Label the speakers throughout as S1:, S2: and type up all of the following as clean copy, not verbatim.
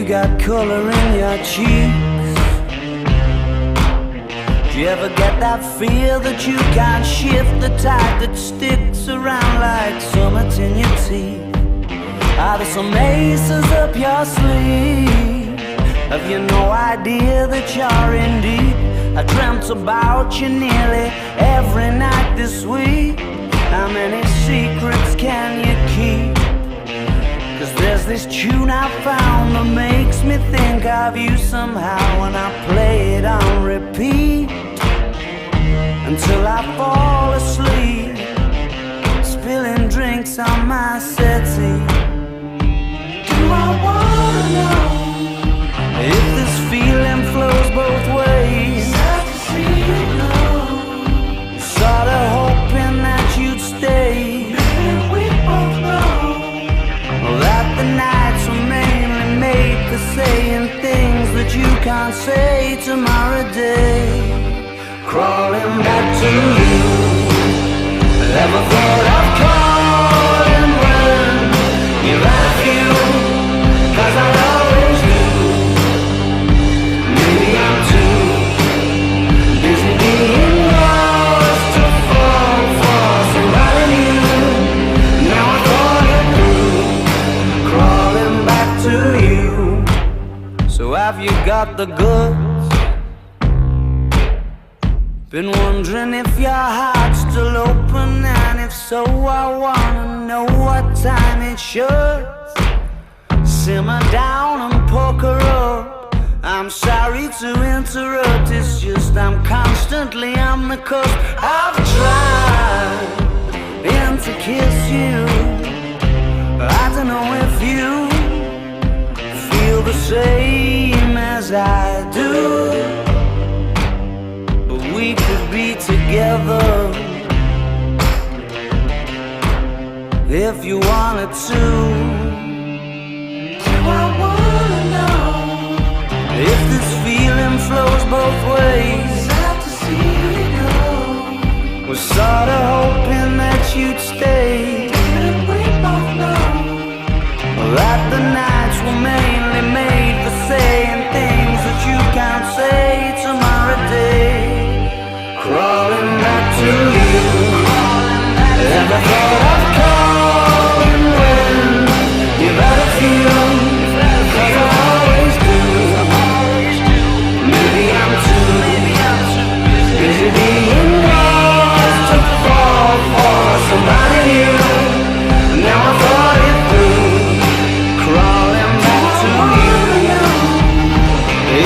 S1: you got color in your cheeks? Do you ever get that feel that you can't shift, the tide that sticks around like summits in your teeth? Are there some aces up your sleeve? Have you no idea that you're in deep? I dreamt about you nearly every night this week. How many secrets can you keep? 'Cause there's this tune I found that makes me think of you somehow, and I play it on repeat until I fall asleep, spilling drinks on my settee. Do I wanna know if this feeling flows both ways? Sad to see you go. Sorta hoping that you'd stay. Maybe we both know that the nights were mainly made for saying things that you can't say tomorrow day. Crawling back to you. Ever thought of calling when you're at you? 'Cause I always do. Maybe I'm too busy being lost to fall for somebody new. Now I thought it through, crawling back to you. So have you got the goods? Been wondering if your heart's still open, and if so, I wanna know what time it should. Simmer down and poker up. I'm sorry to interrupt, it's just I'm constantly on the cusp. I've tried and to kiss you. I don't know if you feel the same as I do. We could be together if you wanted to. Do I wanna know if this feeling flows both ways? Sad to see you go. Was sorta hoping that you'd stay. And we both know that the nights were mainly made for saying things that you can't say tomorrow day. Crawling back to you. Ever thought of calling when you've had a few? 'Cause I always do. Maybe I'm too busy being lost to fall for somebody new. Now I thought it through, crawling back to you.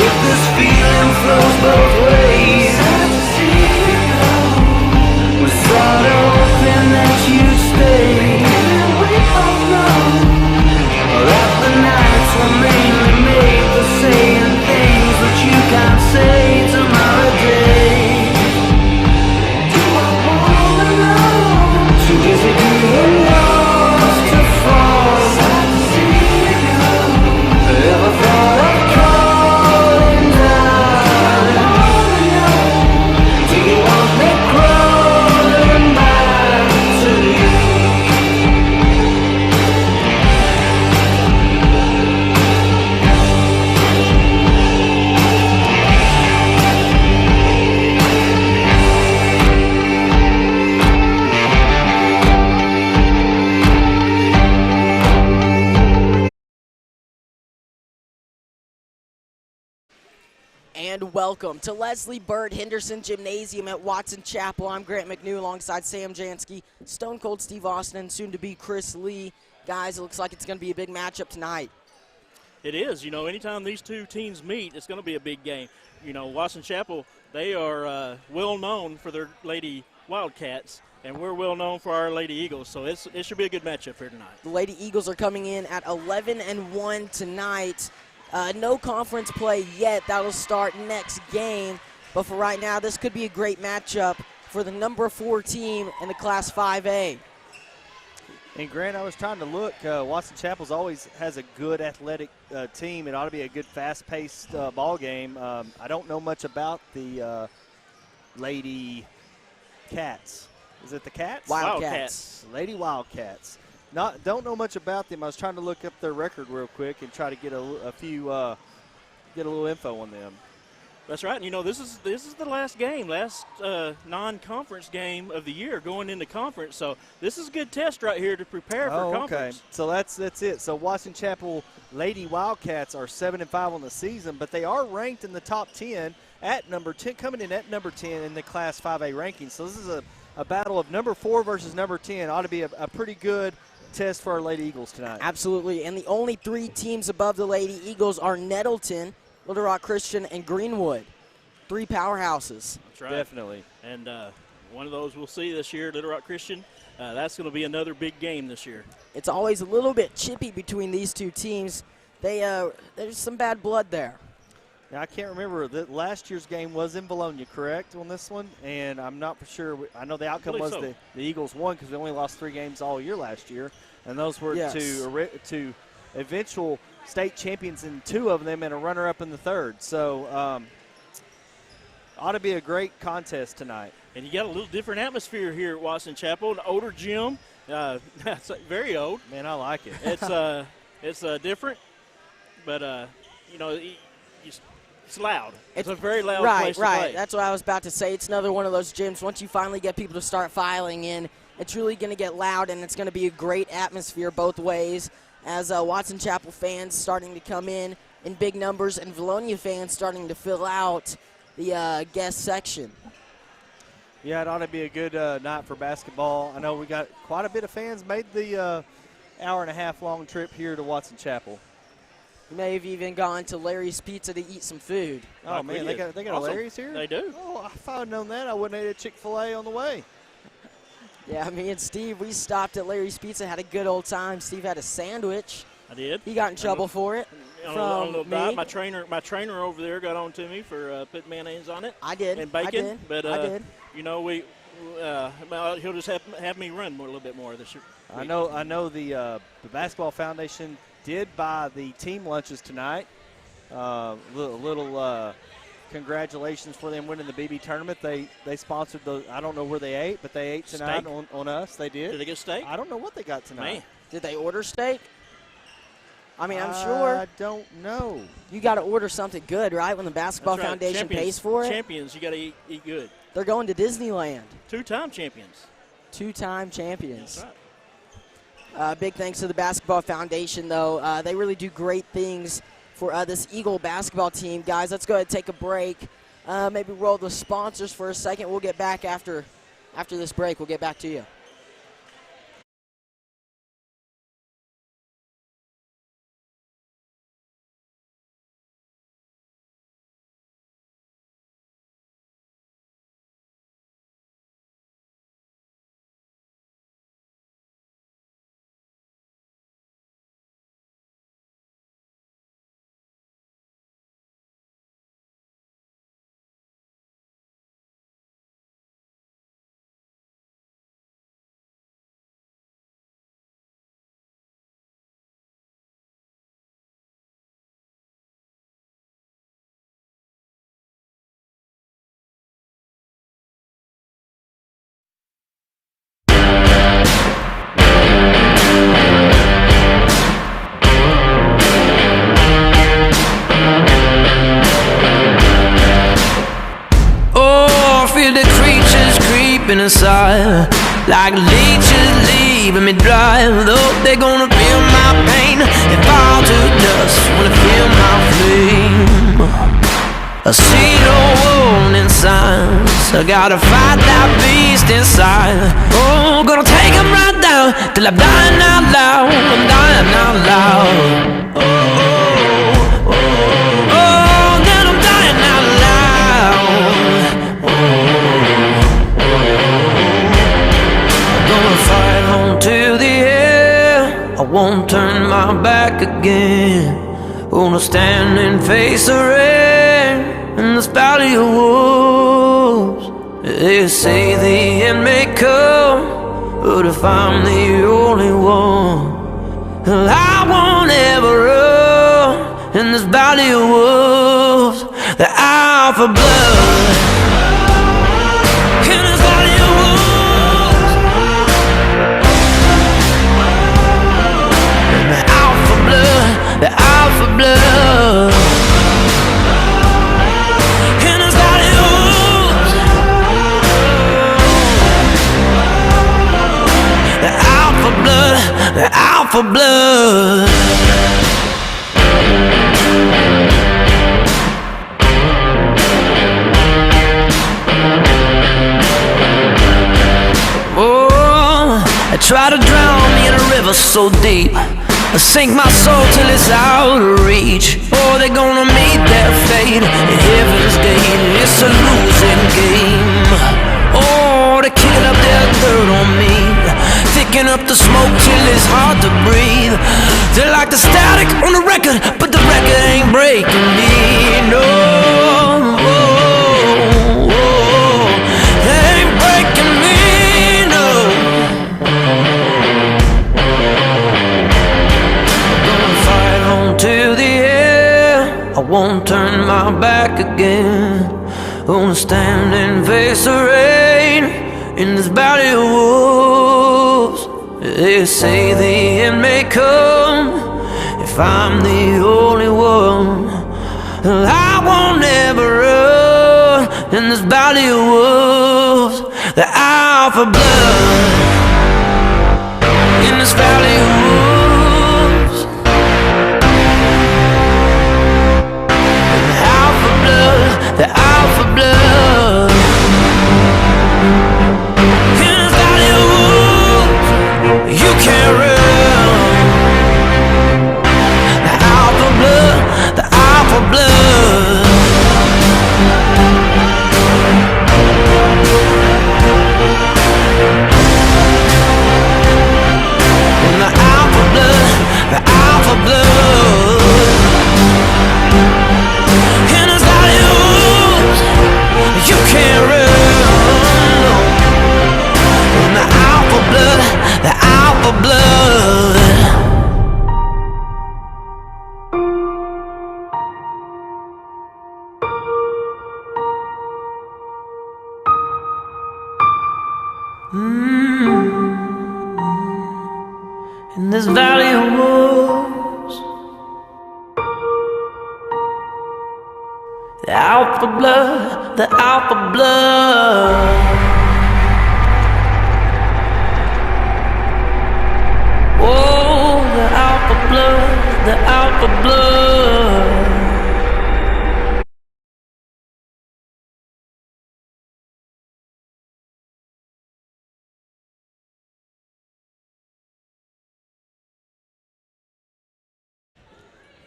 S1: If this feeling flows both ways, sorta hoping that you'd stay. We both know that the nights were mainly made for saying things that you can't say tomorrow day. Do I wanna know? Too busy being lost to fall. Sad to see you go. Ever thought of calling down? I wanna know. Do you want me crawling back to you?
S2: And welcome to Leslie Bird Henderson Gymnasium at Watson Chapel. I'm Grant McNew alongside Sam Jansky, Stone Cold Steve Austin, and soon to be Chris Lee. Guys, it looks like it's going to be a big matchup tonight.
S3: It is. You know, anytime these two teams meet, it's going to be a big game. You know, Watson Chapel, they are well known for their Lady Wildcats, and we're well known for our Lady Eagles. So it should be a good matchup here tonight.
S2: The Lady Eagles are coming in at 11-1 tonight. No conference play yet. That'll start next game. But for right now, this could be a great matchup for the number 4 team in the Class 5A.
S4: And Grant, I was trying to look. Watson Chapel's always has a good athletic team. It ought to be a good, fast-paced ball game. I don't know much about the Lady Cats. Is it the Cats?
S2: Wildcats.
S4: Lady Wildcats. Don't know much about them. I was trying to look up their record real quick and try to get a little info on them.
S3: That's right. You know, this is the last non-conference game of the year going into conference. So this is a good test right here to prepare for conference. Okay.
S4: So that's it. So Washington Chapel Lady Wildcats are 7-5 on the season, but they are ranked in the top 10 at number 10, coming in at number 10 in the Class 5A ranking. So this is a battle of number 4 versus number 10. Ought to be a pretty good test for our Lady Eagles tonight.
S2: Absolutely. And the only 3 teams above the Lady Eagles are Nettleton, Little Rock Christian, and Greenwood. 3 powerhouses.
S3: That's right.
S4: Definitely.
S3: And one of those we'll see this year, Little Rock Christian. That's going to be another big game this year.
S2: It's always a little bit chippy between these 2 teams. There's some bad blood there.
S4: Now, I can't remember. Last year's game was in Vilonia, correct, on this one? And I'm not for sure. I know the outcome was the Eagles won because we only lost 3 games all year last year. And those were to eventual state champions in 2 of them and a runner-up in the 3rd. So ought to be a great contest tonight.
S3: And you got a little different atmosphere here at Watson Chapel. An older gym. It's very old.
S4: Man, I like it.
S3: It's different, but, you know, it's loud. It's a very loud place to play.
S2: Right. That's what I was about to say. It's another one of those gyms. Once you finally get people to start filing in, it's really going to get loud, and it's going to be a great atmosphere both ways as Watson Chapel fans starting to come in big numbers and Vilonia fans starting to fill out the guest section.
S4: Yeah, it ought to be a good night for basketball. I know we got quite a bit of fans made the hour-and-a-half-long trip here to Watson Chapel.
S2: You may have even gone to Larry's Pizza to eat some food.
S4: Oh, man, they got awesome. A Larry's here?
S3: They do.
S4: Oh, if I had known that, I wouldn't have ate a Chick-fil-A on the way.
S2: Yeah, me and Steve, we stopped at Larry's Pizza, had a good old time. Steve had a sandwich.
S3: I did.
S2: He got in trouble for it from me.
S3: My trainer over there got on to me for putting mayonnaise on it.
S2: I did.
S3: And bacon.
S2: I did.
S3: You know, he'll just have me run a little bit more this year.
S4: I know the Basketball Foundation did buy the team lunches tonight. Little congratulations for them winning the BB tournament. They sponsored those. I don't know where they ate, but they ate tonight on us. They did.
S3: Did they get steak?
S4: I don't know what they got tonight.
S3: Man.
S2: Did they order steak? I mean, I'm sure.
S4: I don't know.
S2: You got to order something good, right? When the Basketball Foundation pays for it.
S3: Champions, you got to eat good.
S2: They're going to Disneyland.
S3: 2-time champions.
S2: 2-time champions.
S3: That's right.
S2: Big thanks to the Basketball Foundation, though. They really do great things for this Eagle basketball team. Guys, let's go ahead and take a break. Maybe roll the sponsors for a second. We'll get back after this break. We'll get back to you.
S1: Inside, like leeches leaving me dry. Though they're gonna feel my pain and fall to dust when I feel my flame. I see no warning signs. I gotta fight that beast inside. Oh, gonna take him right down till I'm dying out loud. I'm dying out loud. Oh, oh, oh, oh, then I'm dying out loud. Oh. Fight on to the end. I won't turn my back again. Gonna stand and face the rain in this valley of wolves. They say the end may come, but if I'm the only one, I won't ever run in this valley of wolves. The hour for blood in this valley of wolves. Alpha blood. Oh, I try to drown me in a river so deep, I sink my soul till it's out of reach. Oh, they're gonna meet their fate at heaven's gate. It's a losing game. Oh, they kick up their dirt on me, thicken up the smoke till it's hard to breathe. They're like the static on the record, but the record ain't breaking me. No, they ain't breaking me. No. Gonna fight on till the end. I won't turn my back again. Gonna stand and face the rain in this valley of wolves. They say the end may come if I'm the only one. I won't ever run in this valley of wolves. The alpha blood in this valley of wolves. The alpha blood, the alpha blood. In this valley of wolves, you can't run. The alpha blood, the alpha blood. And the alpha blood, the alpha blood. In this valley of wolves, you can't run. And the alpha blood, the alpha blood. In this valley of wolves, the alpha blood, the alpha blood. Oh, the alpha blood, the alpha blood.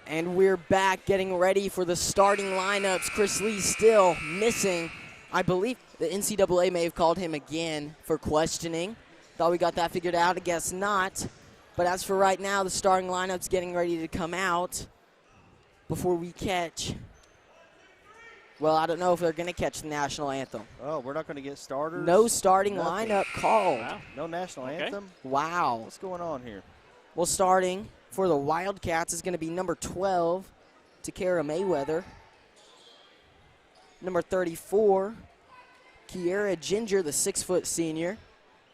S2: And we're back getting ready for the starting lineups. Chris Lee still missing. I believe the NCAA may have called him again for questioning. Thought we got that figured out. I guess not. But as for right now, the starting lineup's getting ready to come out before we catch. Well, I don't know if they're going to catch the national anthem.
S4: Oh, we're not going to get starters?
S2: No starting
S4: Nothing.
S2: lineup called.
S3: Wow.
S4: No national anthem?
S2: Wow.
S4: What's going on here?
S2: Well, starting for the Wildcats is going to be number 12, Takara Mayweather. Number 34, Kiera Ginger, the 6-foot senior.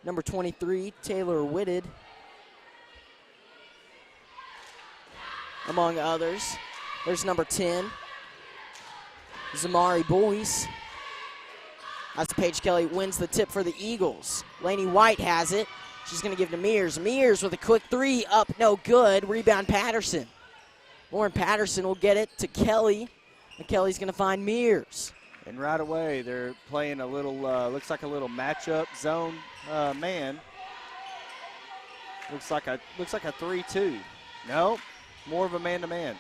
S2: Number 23, Taylor Whitted, among others. There's number 10, Zamari Boyce. As Paige Kelly wins the tip for the Eagles. Lainey White has it. She's going to give to Mears. Mears with a quick three, up, no good. Rebound Patterson. Lauren Patterson will get it to Kelly. And Kelly's going to find Mears.
S4: And right away, they're playing a little, looks like a little matchup zone man. Looks like a 3-2. No, more of a man-to-man.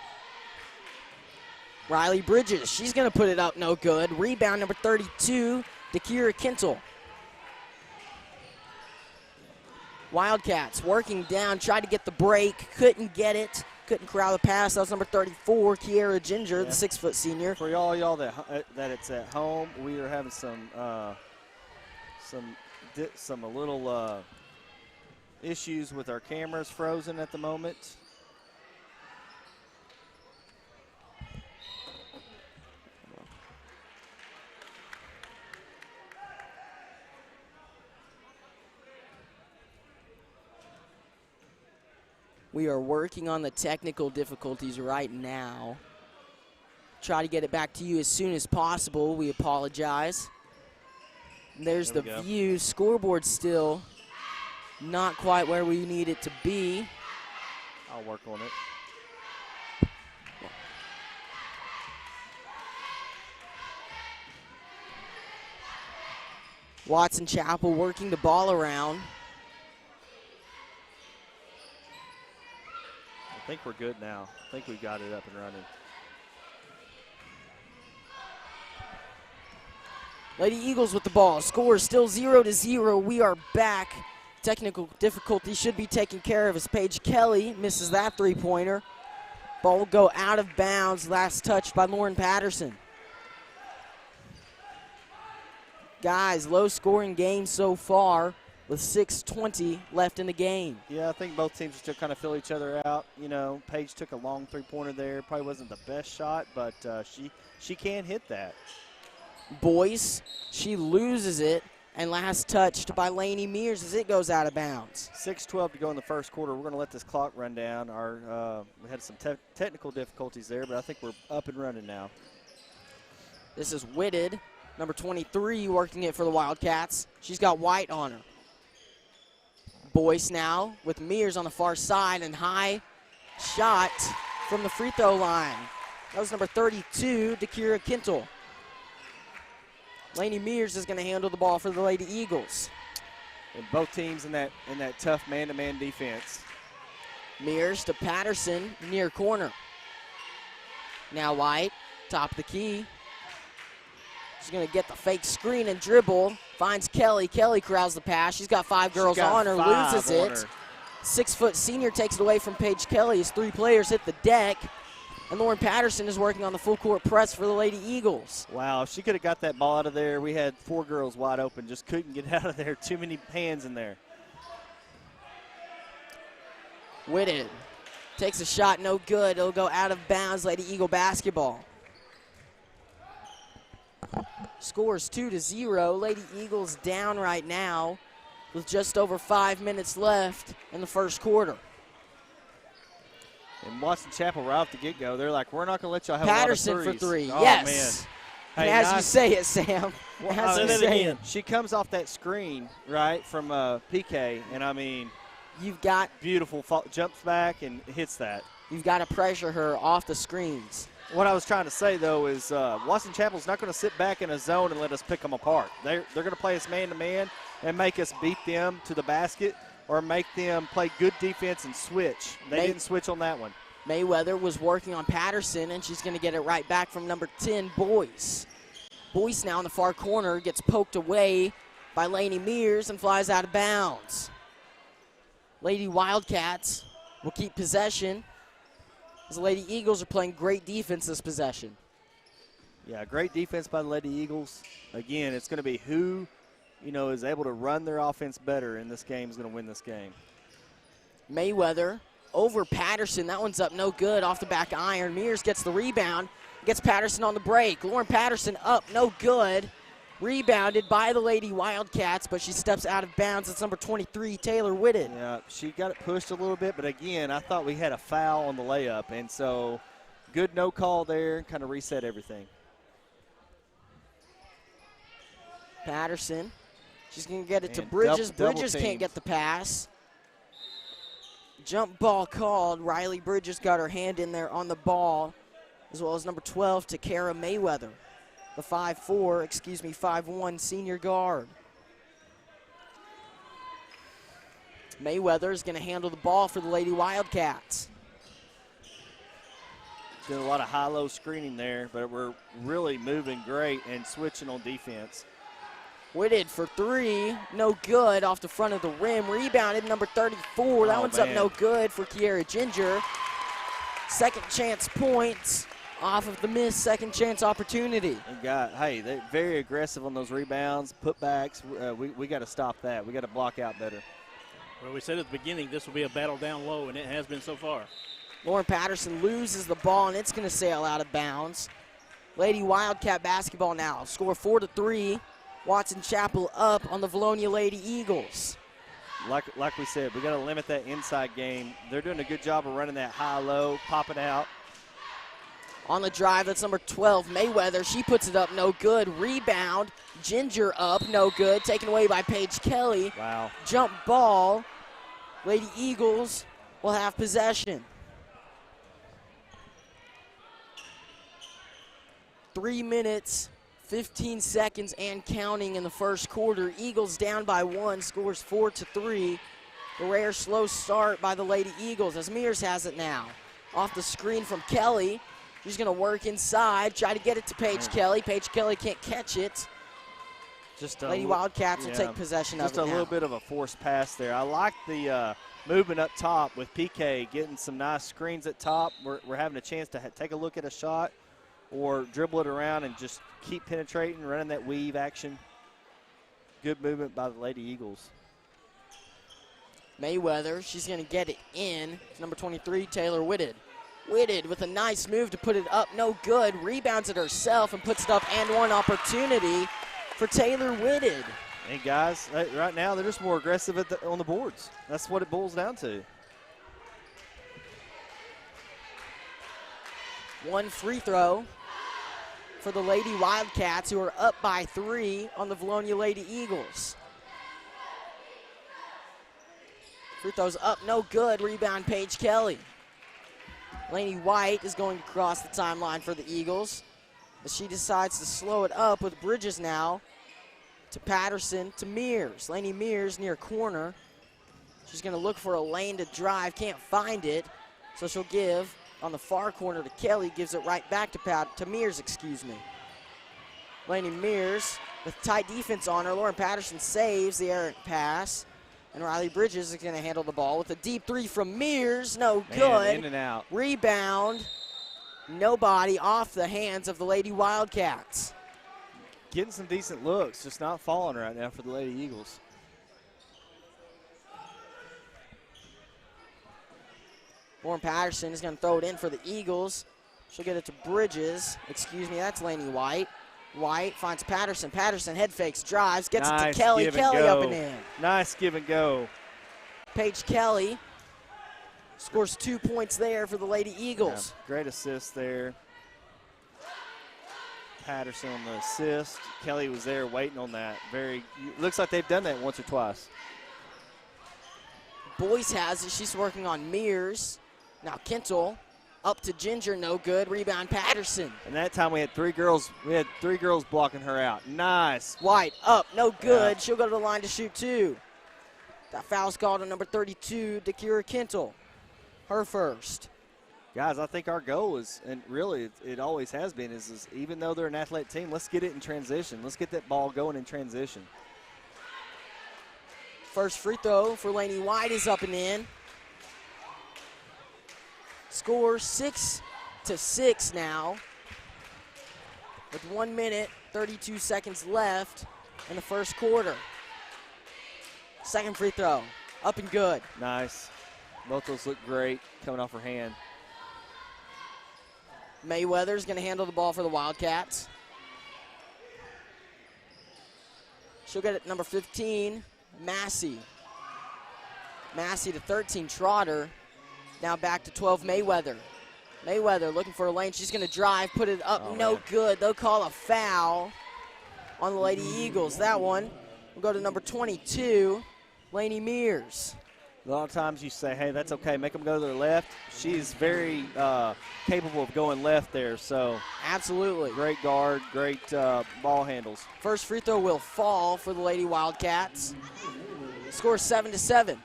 S2: Riley Bridges, she's going to put it up, no good. Rebound number 32, Dakira Kintle. Wildcats working down, tried to get the break, couldn't get it, couldn't corral the pass. That was number 34, Kiera Ginger, the 6-foot senior.
S4: For y'all that it's at home, we are having some little issues with our cameras frozen at the moment.
S2: We are working on the technical difficulties right now. Try to get it back to you as soon as possible. We apologize. And there's the view. Scoreboard still not quite where we need it to be.
S4: I'll work on it.
S2: Watson Chapel working the ball around.
S4: I think we're good now. I think we got it up and running.
S2: Lady Eagles with the ball. Score is still 0-0. We are back. Technical difficulty should be taken care of as Paige Kelly misses that three-pointer. Ball will go out of bounds. Last touched by Lauren Patterson. Guys, low-scoring game so far with 6:20 left in the game.
S4: Yeah, I think both teams still kind of fill each other out. You know, Paige took a long three-pointer there. Probably wasn't the best shot, but she can hit that.
S2: Boyce, she loses it, and last touched by Lainey Mears as it goes out of bounds.
S4: 6:12 to go in the first quarter. We're going to let this clock run down. We had some technical difficulties there, but I think we're up and running now.
S2: This is Whitted, number 23, working it for the Wildcats. She's got white on her. Boyce now with Mears on the far side, and high shot from the free throw line. That was number 32, Dakira Kintle. Lainey Mears is going to handle the ball for the Lady Eagles.
S4: And both teams in that tough man-to-man defense.
S2: Mears to Patterson, near corner. Now White, top of the key. She's going to get the fake screen and dribble. Finds Kelly. Kelly corrals the pass. She's got 5 girls on her, loses it. 6-foot senior takes it away from Paige Kelly as 3 players hit the deck. And Lauren Patterson is working on the full court press for the Lady Eagles.
S4: Wow, if she could have got that ball out of there. We had 4 girls wide open, just couldn't get out of there. Too many hands in there.
S2: Whitted takes a shot, no good. It'll go out of bounds, Lady Eagle basketball. Scores 2-0. Lady Eagles down right now with just over 5 minutes left in the first quarter.
S4: And Watson Chapel right off the get-go, they're like, we're not going to let y'all have
S2: Patterson
S4: a lot of threes.
S2: for 3,
S4: Oh,
S2: yes.
S4: Man. Hey,
S2: and as you say it, Sam, as you say it.
S4: She comes off that screen, right, from PK, and I mean,
S2: you've got
S4: beautiful, jumps back and hits that.
S2: You've got to pressure her off the screens.
S4: What I was trying to say, though, is Watson Chapel's not going to sit back in a zone and let us pick them apart. They're going to play us man-to-man and make us beat them to the basket or make them play good defense and switch. They didn't switch on that one.
S2: Mayweather was working on Patterson, and she's going to get it right back from number 10, Boyce. Boyce now in the far corner gets poked away by Lainey Mears and flies out of bounds. Lady Wildcats will keep possession as the Lady Eagles are playing great defense this possession.
S4: Yeah, great defense by the Lady Eagles. Again, it's going to be who, is able to run their offense better in this game is going to win this game.
S2: Mayweather over Patterson. That one's up no good off the back iron. Mears gets the rebound, gets Patterson on the break. Lauren Patterson up no good. Rebounded by the Lady Wildcats, but she steps out of bounds. It's number 23, Taylor Whitted.
S4: Yeah, she got it pushed a little bit, but again, I thought we had a foul on the layup, and so good no call there, kind of reset everything.
S2: Patterson, she's going to get it to Bridges. Bridges can't get the pass. Jump ball called. Riley Bridges got her hand in there on the ball, as well as number 12, Takara Mayweather, the 5'1" senior guard. Mayweather is going to handle the ball for the Lady Wildcats.
S4: Doing a lot of high-low screening there, but we're really moving great and switching on defense.
S2: Whitted for 3, no good off the front of the rim. Rebounded, number 34. That one's up no good for Kiera Ginger. Second chance points off of the missed second chance opportunity.
S4: Hey, they're very aggressive on those rebounds, putbacks. We got to stop that. We got to block out better.
S3: Well, we said at the beginning this will be a battle down low, and it has been so far.
S2: Lauren Patterson loses the ball, and it's going to sail out of bounds. Lady Wildcat basketball now. Score 4-3. Watson Chapel up on the Vilonia Lady Eagles.
S4: Like we said, we got to limit that inside game. They're doing a good job of running that high-low, popping out.
S2: On the drive, that's number 12, Mayweather. She puts it up, no good. Rebound, Ginger up, no good. Taken away by Paige Kelly.
S4: Wow.
S2: Jump ball. Lady Eagles will have possession. 3 minutes, 15 seconds and counting in the first quarter. Eagles down by 1, scores 4-3. A rare slow start by the Lady Eagles as Mears has it now. Off the screen from Kelly. She's going to work inside, try to get it to Paige Kelly. Paige Kelly can't catch it. Lady Wildcats will take possession of it now.
S4: Just a little bit of a forced pass there. I like the movement up top with PK getting some nice screens at top. We're having a chance to take a look at a shot or dribble it around and just keep penetrating, running that weave action. Good movement by the Lady Eagles.
S2: Mayweather, she's going to get it in. It's number 23, Taylor Whitted. Whitted with a nice move to put it up, no good. Rebounds it herself and puts it up and one opportunity for Taylor Whitted.
S4: Hey, guys, right now they're just more aggressive on the boards. That's what it boils down to.
S2: One free throw for the Lady Wildcats, who are up by 3 on the Vilonia Lady Eagles. Free throw's up, no good. Rebound, Paige Kelly. Lainey White is going to cross the timeline for the Eagles as she decides to slow it up with Bridges now to Patterson to Mears. Lainey Mears near corner. She's going to look for a lane to drive, can't find it, so she'll give on the far corner to Kelly, gives it right back to Mears, excuse me. Lainey Mears with tight defense on her. Lauren Patterson saves the errant pass. And Riley Bridges is going to handle the ball with a deep 3 from Mears. No good.
S4: In and out.
S2: Rebound. Nobody off the hands of the Lady Wildcats.
S4: Getting some decent looks, just not falling right now for the Lady Eagles.
S2: Lauren Patterson is going to throw it in for the Eagles. She'll get it to Bridges. Excuse me, that's Lainey White. White finds Patterson. Patterson head fakes, drives, gets it to Kelly. Kelly up and in.
S4: Nice give and go.
S2: Paige Kelly scores 2 points there for the Lady Eagles.
S4: Yeah, great assist there. Patterson on the assist. Kelly was there waiting on that. Looks like they've done that once or twice.
S2: Boyce has it. She's working on Mears. Now Kintle. Up to Ginger, no good. Rebound, Patterson.
S4: And that time we had 3 girls. We had 3 girls blocking her out. Nice.
S2: White up, no good. Yeah. She'll go to the line to shoot 2. That foul's called on number 32, Dakira Kintle. Her first.
S4: Guys, I think our goal is, and really it always has been, is even though they're an athletic team, let's get it in transition. Let's get that ball going in transition.
S2: First free throw for Lainey White is up and in. Score 6-6 now with 1 minute, 32 seconds left in the first quarter. Second free throw, up and good.
S4: Nice. Both those look great coming off her hand.
S2: Mayweather's going to handle the ball for the Wildcats. She'll get it number 15, Massey. Massey to 13, Trotter. Now back to 12, Mayweather. Mayweather looking for a lane. She's going to drive, put it up, no good. They'll call a foul on the Lady Eagles. That one will go to number 22, Lainey Mears.
S4: A lot of times you say, hey, that's okay, make them go to their left. She's very capable of going left there, so.
S2: Absolutely.
S4: Great guard, great ball handles.
S2: First free throw will fall for the Lady Wildcats. Score 7-7.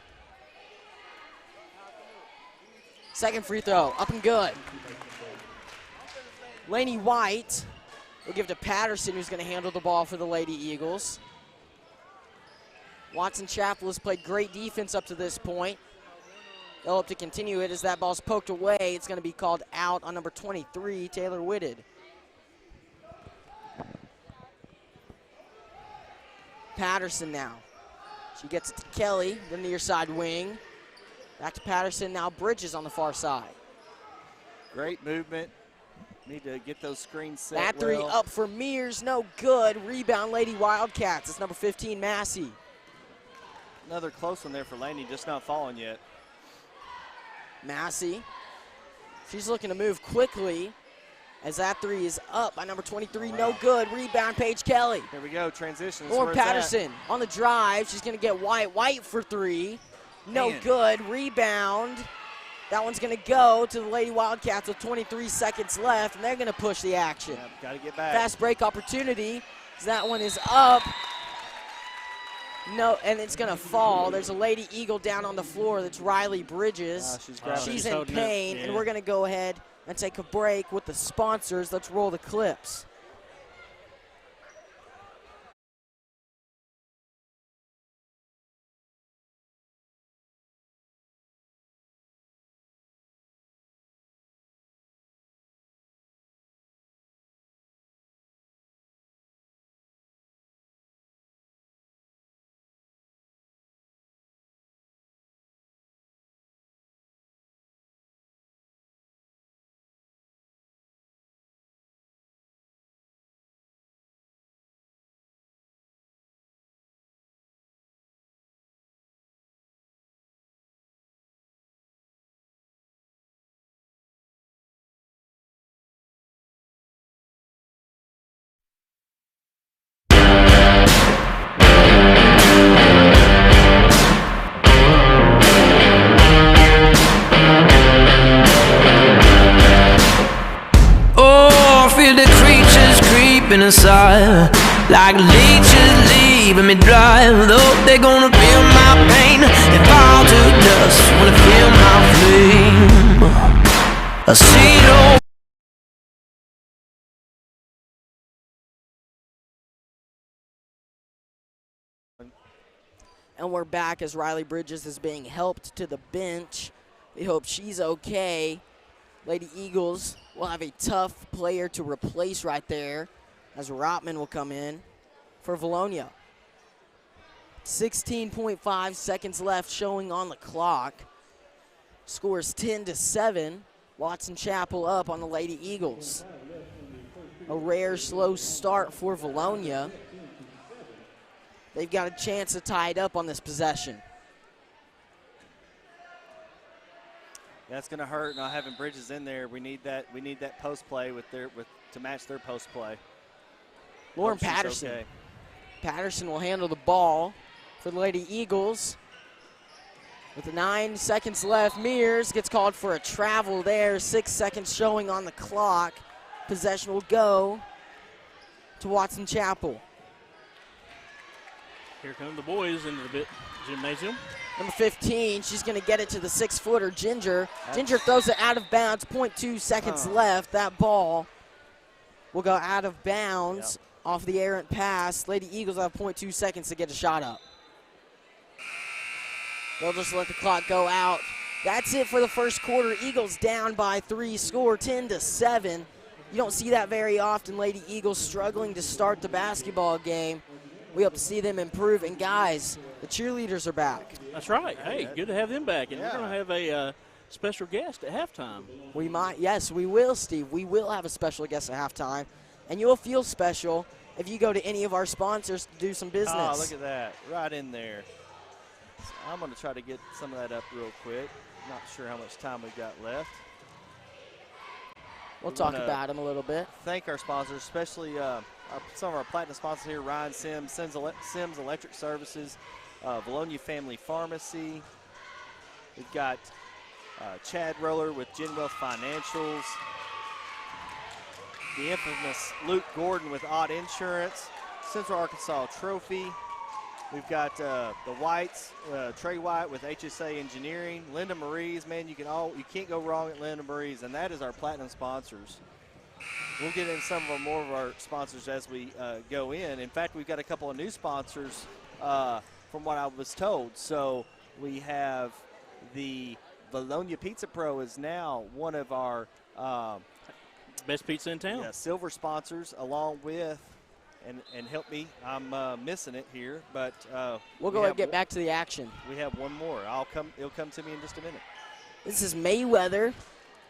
S2: Second free throw, up and good. Lainey White will give to Patterson, who's going to handle the ball for the Lady Eagles. Watson Chapel has played great defense up to this point. They'll hope to continue it as that ball's poked away. It's going to be called out on number 23, Taylor Whitted. Patterson now. She gets it to Kelly, the near side wing. Back to Patterson, now Bridges on the far side.
S4: Great movement. Need to get those screens set.
S2: That three
S4: well.
S2: Up for Mears, no good. Rebound, Lady Wildcats. It's number 15, Massey.
S4: Another close one there for Lainey, just not falling yet.
S2: Massey. She's looking to move quickly as that three is up by number 23, no good. Rebound, Paige Kelly.
S4: Here we go, transition.
S2: Lauren Patterson on the drive. She's going to get White. White for 3. No good. Rebound. That one's going to go to the Lady Wildcats with 23 seconds left, and they're going to push the action.
S4: Yeah, got to get back.
S2: Fast break opportunity. That one is up. No, and it's going to fall. There's a Lady Eagle down on the floor. That's Riley Bridges. She's in pain, and we're going to go ahead and take a break with the sponsors. Let's roll the clips.
S1: Inside, like leeches leaving me dry. Though they're gonna feel my pain and fall to dust when I feel my flame. I see no.
S2: And we're back as Riley Bridges is being helped to the bench. We hope she's okay. Lady Eagles will have a tough player to replace right there, as Rotman will come in for Vilonia. 16.5 seconds left showing on the clock. Scores 10-7. Watson Chapel up on the Lady Eagles. A rare slow start for Vilonia. They've got a chance to tie it up on this possession.
S4: That's going to hurt not having Bridges in there. We need that post play to match their post play.
S2: Lauren Patterson. Okay. Patterson will handle the ball for the Lady Eagles. With 9 seconds left, Mears gets called for a travel there. 6 seconds showing on the clock. Possession will go to Watson Chapel.
S3: Here come the boys into the gymnasium.
S2: Number 15, she's going to get it to the 6-footer, Ginger. Ginger throws it out of bounds, 0.2 seconds left. That ball will go out of bounds. Yep. Off the errant pass. Lady Eagles have 0.2 seconds to get a shot up. They'll just let the clock go out. That's it for the first quarter. Eagles down by 3, score 10-7. You don't see that very often. Lady Eagles struggling to start the basketball game. We hope to see them improve. And guys, the cheerleaders are back.
S3: That's right. Hey, good to have them back. And we're going to have a special guest at halftime.
S2: We might. Yes, we will, Steve. We will have a special guest at halftime. And you'll feel special if you go to any of our sponsors to do some business.
S4: Oh, look at that. Right in there. So I'm going to try to get some of that up real quick. Not sure how much time we've got left.
S2: We'll talk about them a little bit.
S4: Thank our sponsors, especially some of our platinum sponsors here, Ryan Sims, Sims Electric Services, Vilonia Family Pharmacy. We've got Chad Roller with Genwealth Financials. The infamous Luke Gordon with Odd Insurance, Central Arkansas Trophy. We've got the Whites, Trey White with HSA Engineering, Linda Marie's. Man, you can't go wrong at Linda Marie's, and that is our platinum sponsors. We'll get in some more of our sponsors as we go in. In fact, we've got a couple of new sponsors from what I was told. So we have the Vilonia Pizza Pro is now one of our
S3: best pizza in town.
S4: Yeah, silver sponsors, along with, and help me, I'm missing it here, but
S2: we'll go ahead and get back to the action.
S4: We have one more. It'll come to me in just a minute.
S2: This is Mayweather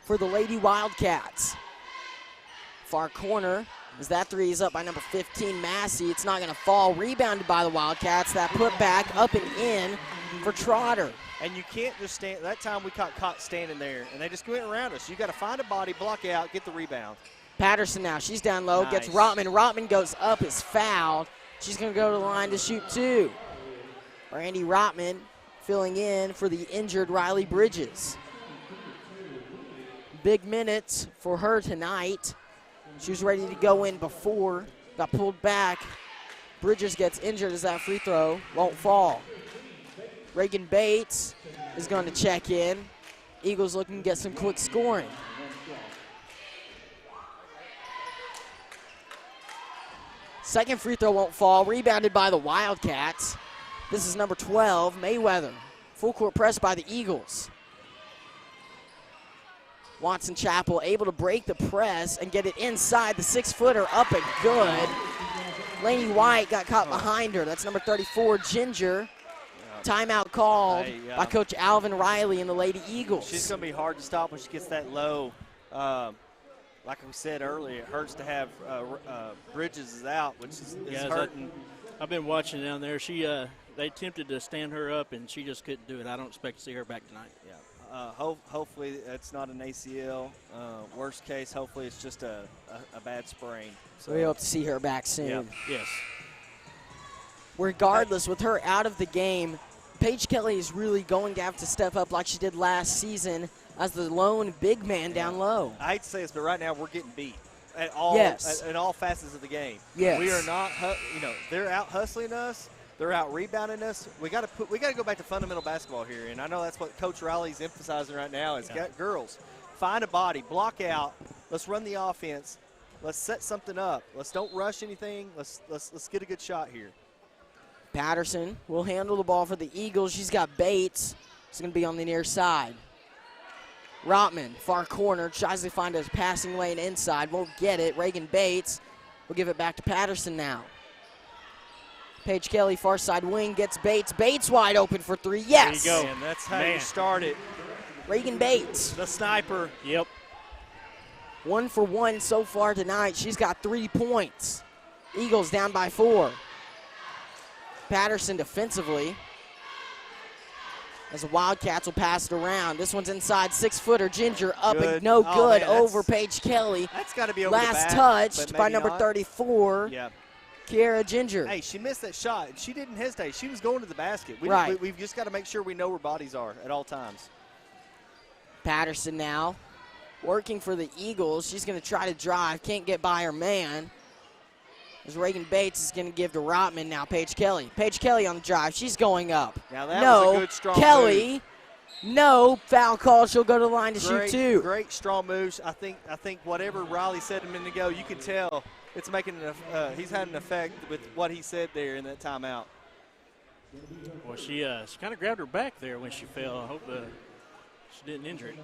S2: for the Lady Wildcats. Far corner, as that three is up by number 15, Massey. It's not going to fall. Rebounded by the Wildcats. That put back up and in for Trotter.
S4: And you can't just stand. That time we got caught standing there, and they just went around us. You got to find a body, block out, get the rebound.
S2: Patterson now. She's down low. Nice. Gets Rotman. Rotman goes up, is fouled. She's going to go to the line to shoot 2. Randy Rotman filling in for the injured Riley Bridges. big minutes for her tonight. She was ready to go in before, got pulled back. Bridges gets injured as that free throw won't fall. Reagan Bates is going to check in. Eagles looking to get some quick scoring. Second free throw won't fall, rebounded by the Wildcats. This is number 12, Mayweather. Full court press by the Eagles. Watson Chapel able to break the press and get it inside the 6-footer, up and good. Laney White got caught behind her. That's number 34, Ginger. Timeout called by Coach Alvin Riley and the Lady Eagles.
S4: She's going to be hard to stop when she gets that low. Like we said earlier, it hurts to have Bridges is out, which is hurting.
S3: I've been watching down there. They attempted to stand her up, and she just couldn't do it. I don't expect to see her back tonight.
S4: Yeah. Hopefully it's not an ACL. Worst case, hopefully it's just a bad sprain.
S2: So we hope to see her back soon.
S4: Yeah.
S3: Yes.
S2: Regardless, with her out of the game, Paige Kelly is really going to have to step up like she did last season as the lone big man down low.
S4: I hate to say this, but right now we're getting beat at all at all facets of the game.
S2: Yes.
S4: We are not, they're out hustling us. They're out rebounding us. We got to go back to fundamental basketball here, and I know that's what Coach Riley's emphasizing right now. Is girls, find a body, block out. Let's run the offense. Let's set something up. Let's don't rush anything. Let's get a good shot here.
S2: Patterson will handle the ball for the Eagles. She's got Bates. It's going to be on the near side. Rotman, far corner, tries to find a passing lane inside. Won't get it. Reagan Bates will give it back to Patterson now. Paige Kelly, far side wing, gets Bates. Bates wide open for three. Yes.
S3: There you go.
S4: And that's how you start it.
S2: Reagan Bates.
S4: The sniper.
S3: Yep.
S2: 1 for 1 so far tonight. She's got 3 points. Eagles down by 4. Patterson defensively. As the Wildcats will pass it around. This one's inside, 6-footer. Ginger up and no good man, over Paige Kelly.
S4: That's got to be over
S2: Last
S4: the back,
S2: touched by number 34, Kiara Ginger.
S4: Hey, she missed that shot. She didn't hesitate. She was going to the basket. We've just got to make sure we know where bodies are at all times.
S2: Patterson now working for the Eagles. She's going to try to drive. Can't get by her man. As Reagan Bates is going to give to Rotman now. Paige Kelly. Paige Kelly on the drive. She's going up.
S4: Now that was a good, strong
S2: Kelly.
S4: Move.
S2: No foul call. She'll go to the line to shoot two.
S4: Great strong moves. I think whatever Riley said a minute ago, you can tell it's making he's had an effect with what he said there in that timeout.
S3: Well, she kind of grabbed her back there when she fell. I hope she didn't injure it.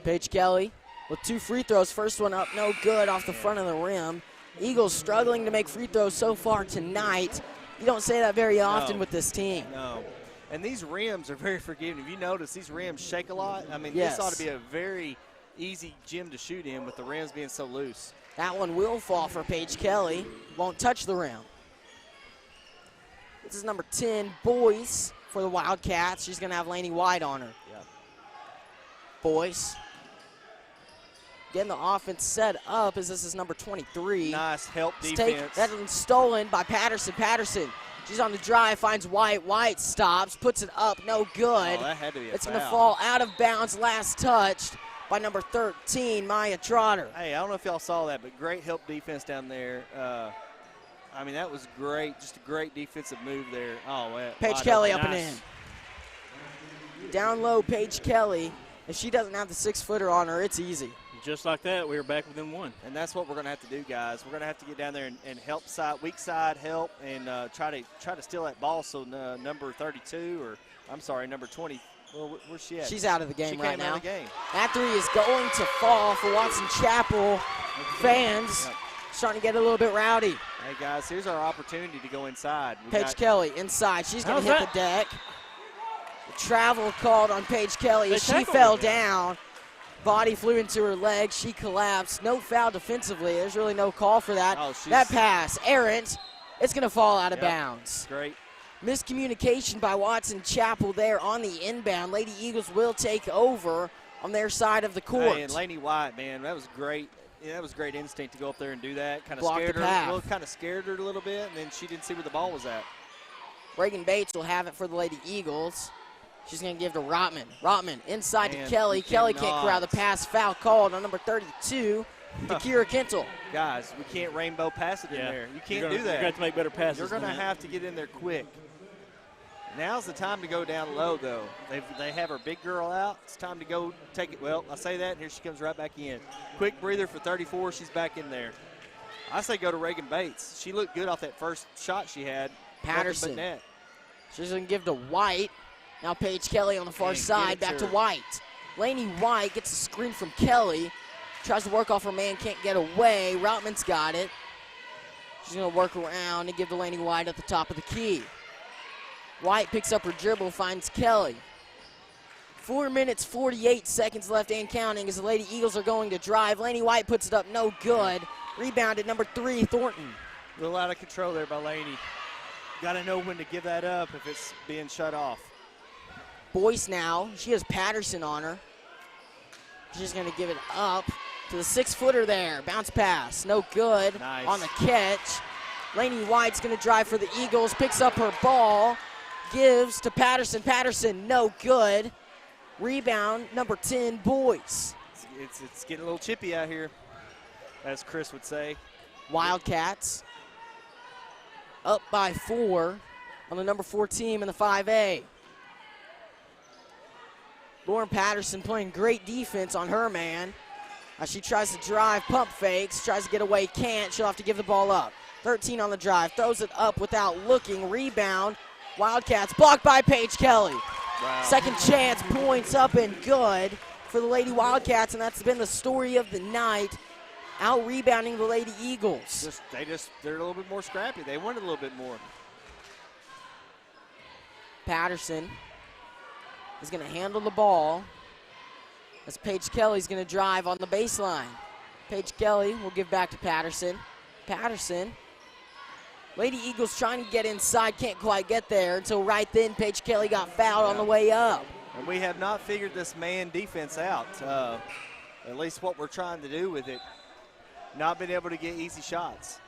S2: Paige Kelly with 2 free throws. First one up, no good, off the front of the rim. Eagles struggling to make free throws so far tonight. You don't say that very often with this team.
S4: No. And these rims are very forgiving. If you notice, these rims shake a lot. I mean, this ought to be a very easy gym to shoot in with the rims being so loose.
S2: That one will fall for Paige Kelly. Won't touch the rim. This is number 10, Boyce, for the Wildcats. She's going to have Laney White on her.
S4: Yeah.
S2: Boyce getting the offense set up as this is number 23.
S4: Nice help defense.
S2: That one's stolen by Patterson. Patterson, she's on the drive, finds White. White stops, puts it up, no good.
S4: Oh, that had to be a
S2: It's
S4: foul.
S2: going to fall out of bounds, last touched by number 13, Maya Trotter.
S4: Hey, I don't know if y'all saw that, but great help defense down there. I mean, that was great, just a great defensive move there. Oh, man.
S2: Paige Kelly up and in. Down low, Paige Kelly. If she doesn't have the 6-footer on her, it's easy.
S3: Just like that, we were back within 1.
S4: And that's what we're going to have to do, guys. We're going to have to get down there and help weak side help, and try to steal that ball. So number 32, or I'm sorry, number 20. Well, where's she at?
S2: She's out of the game right now.
S4: Out of the game.
S2: That three is going to fall for Watson Chapel fans.
S4: Yep.
S2: Starting to get a little bit rowdy.
S4: Hey, guys, here's our opportunity to go inside.
S2: Paige Kelly inside. She's going to hit the deck. The travel called on Paige Kelly as she fell down. Body flew into her leg. She collapsed. No foul defensively. There's really no call for that. That pass, errant. It's going to fall out of bounds.
S4: Great.
S2: Miscommunication by Watson Chapel there on the inbound. Lady Eagles will take over on their side of the court.
S4: Hey, and Laney White, man, that was great. Yeah, that was great instinct to go up there and do that. Kind of scared her a little bit, and then she didn't see where the ball was at.
S2: Reagan Bates will have it for the Lady Eagles. She's going to give to Rotman. Rotman inside
S4: Man,
S2: to Kelly. Kelly can't
S4: cannot.
S2: corral the pass. Foul called on number 32, Kira Kintel.
S4: Guys, we can't rainbow pass it in there. You can't do that.
S3: You're going to have to make better passes.
S4: You're going to have to get in there quick. Now's the time to go down low, though. They have her big girl out. It's time to go take it. Well, I say that, and here she comes right back in. Quick breather for 34. She's back in there. I say go to Reagan Bates. She looked good off that first shot she had.
S2: Patterson.
S4: Nothing but net.
S2: She's going to give to White. Now Paige Kelly on the far side, back to White. Lainey White gets a screen from Kelly. Tries to work off her man, can't get away. Rotman's got it. She's going to work around and give to Lainey White at the top of the key. White picks up her dribble, finds Kelly. 4 minutes, 48 seconds left and counting as the Lady Eagles are going to drive. Lainey White puts it up, no good. Rebound at number 3, Thornton.
S4: A little out of control there by Lainey. Got to know when to give that up if it's being shut off.
S2: Boyce now, she has Patterson on her. She's going to give it up to the 6-footer there. Bounce pass, no good.
S4: Nice.
S2: On the catch. Lainey White's going to drive for the Eagles, picks up her ball, gives to Patterson. Patterson, no good. Rebound, number 10, Boyce.
S4: It's getting a little chippy out here, as Chris would say.
S2: Wildcats up by 4 on the number 4 team in the 5A. Lauren Patterson playing great defense on her man. As she tries to drive, pump fakes, tries to get away, can't. She'll have to give the ball up. 13 on the drive, throws it up without looking. Rebound, Wildcats blocked by Paige Kelly.
S4: Wow.
S2: Second chance, points up and good for the Lady Wildcats, and that's been the story of the night. Out rebounding the Lady Eagles.
S4: They're a little bit more scrappy. They wanted a little bit more.
S2: Patterson is going to handle the ball as Paige Kelly's going to drive on the baseline. Paige Kelly will give back to Patterson. Patterson, Lady Eagles trying to get inside, can't quite get there until right then Paige Kelly got fouled on the way up.
S4: And we have not figured this man defense out, at least what we're trying to do with it. Not been able to get easy shots.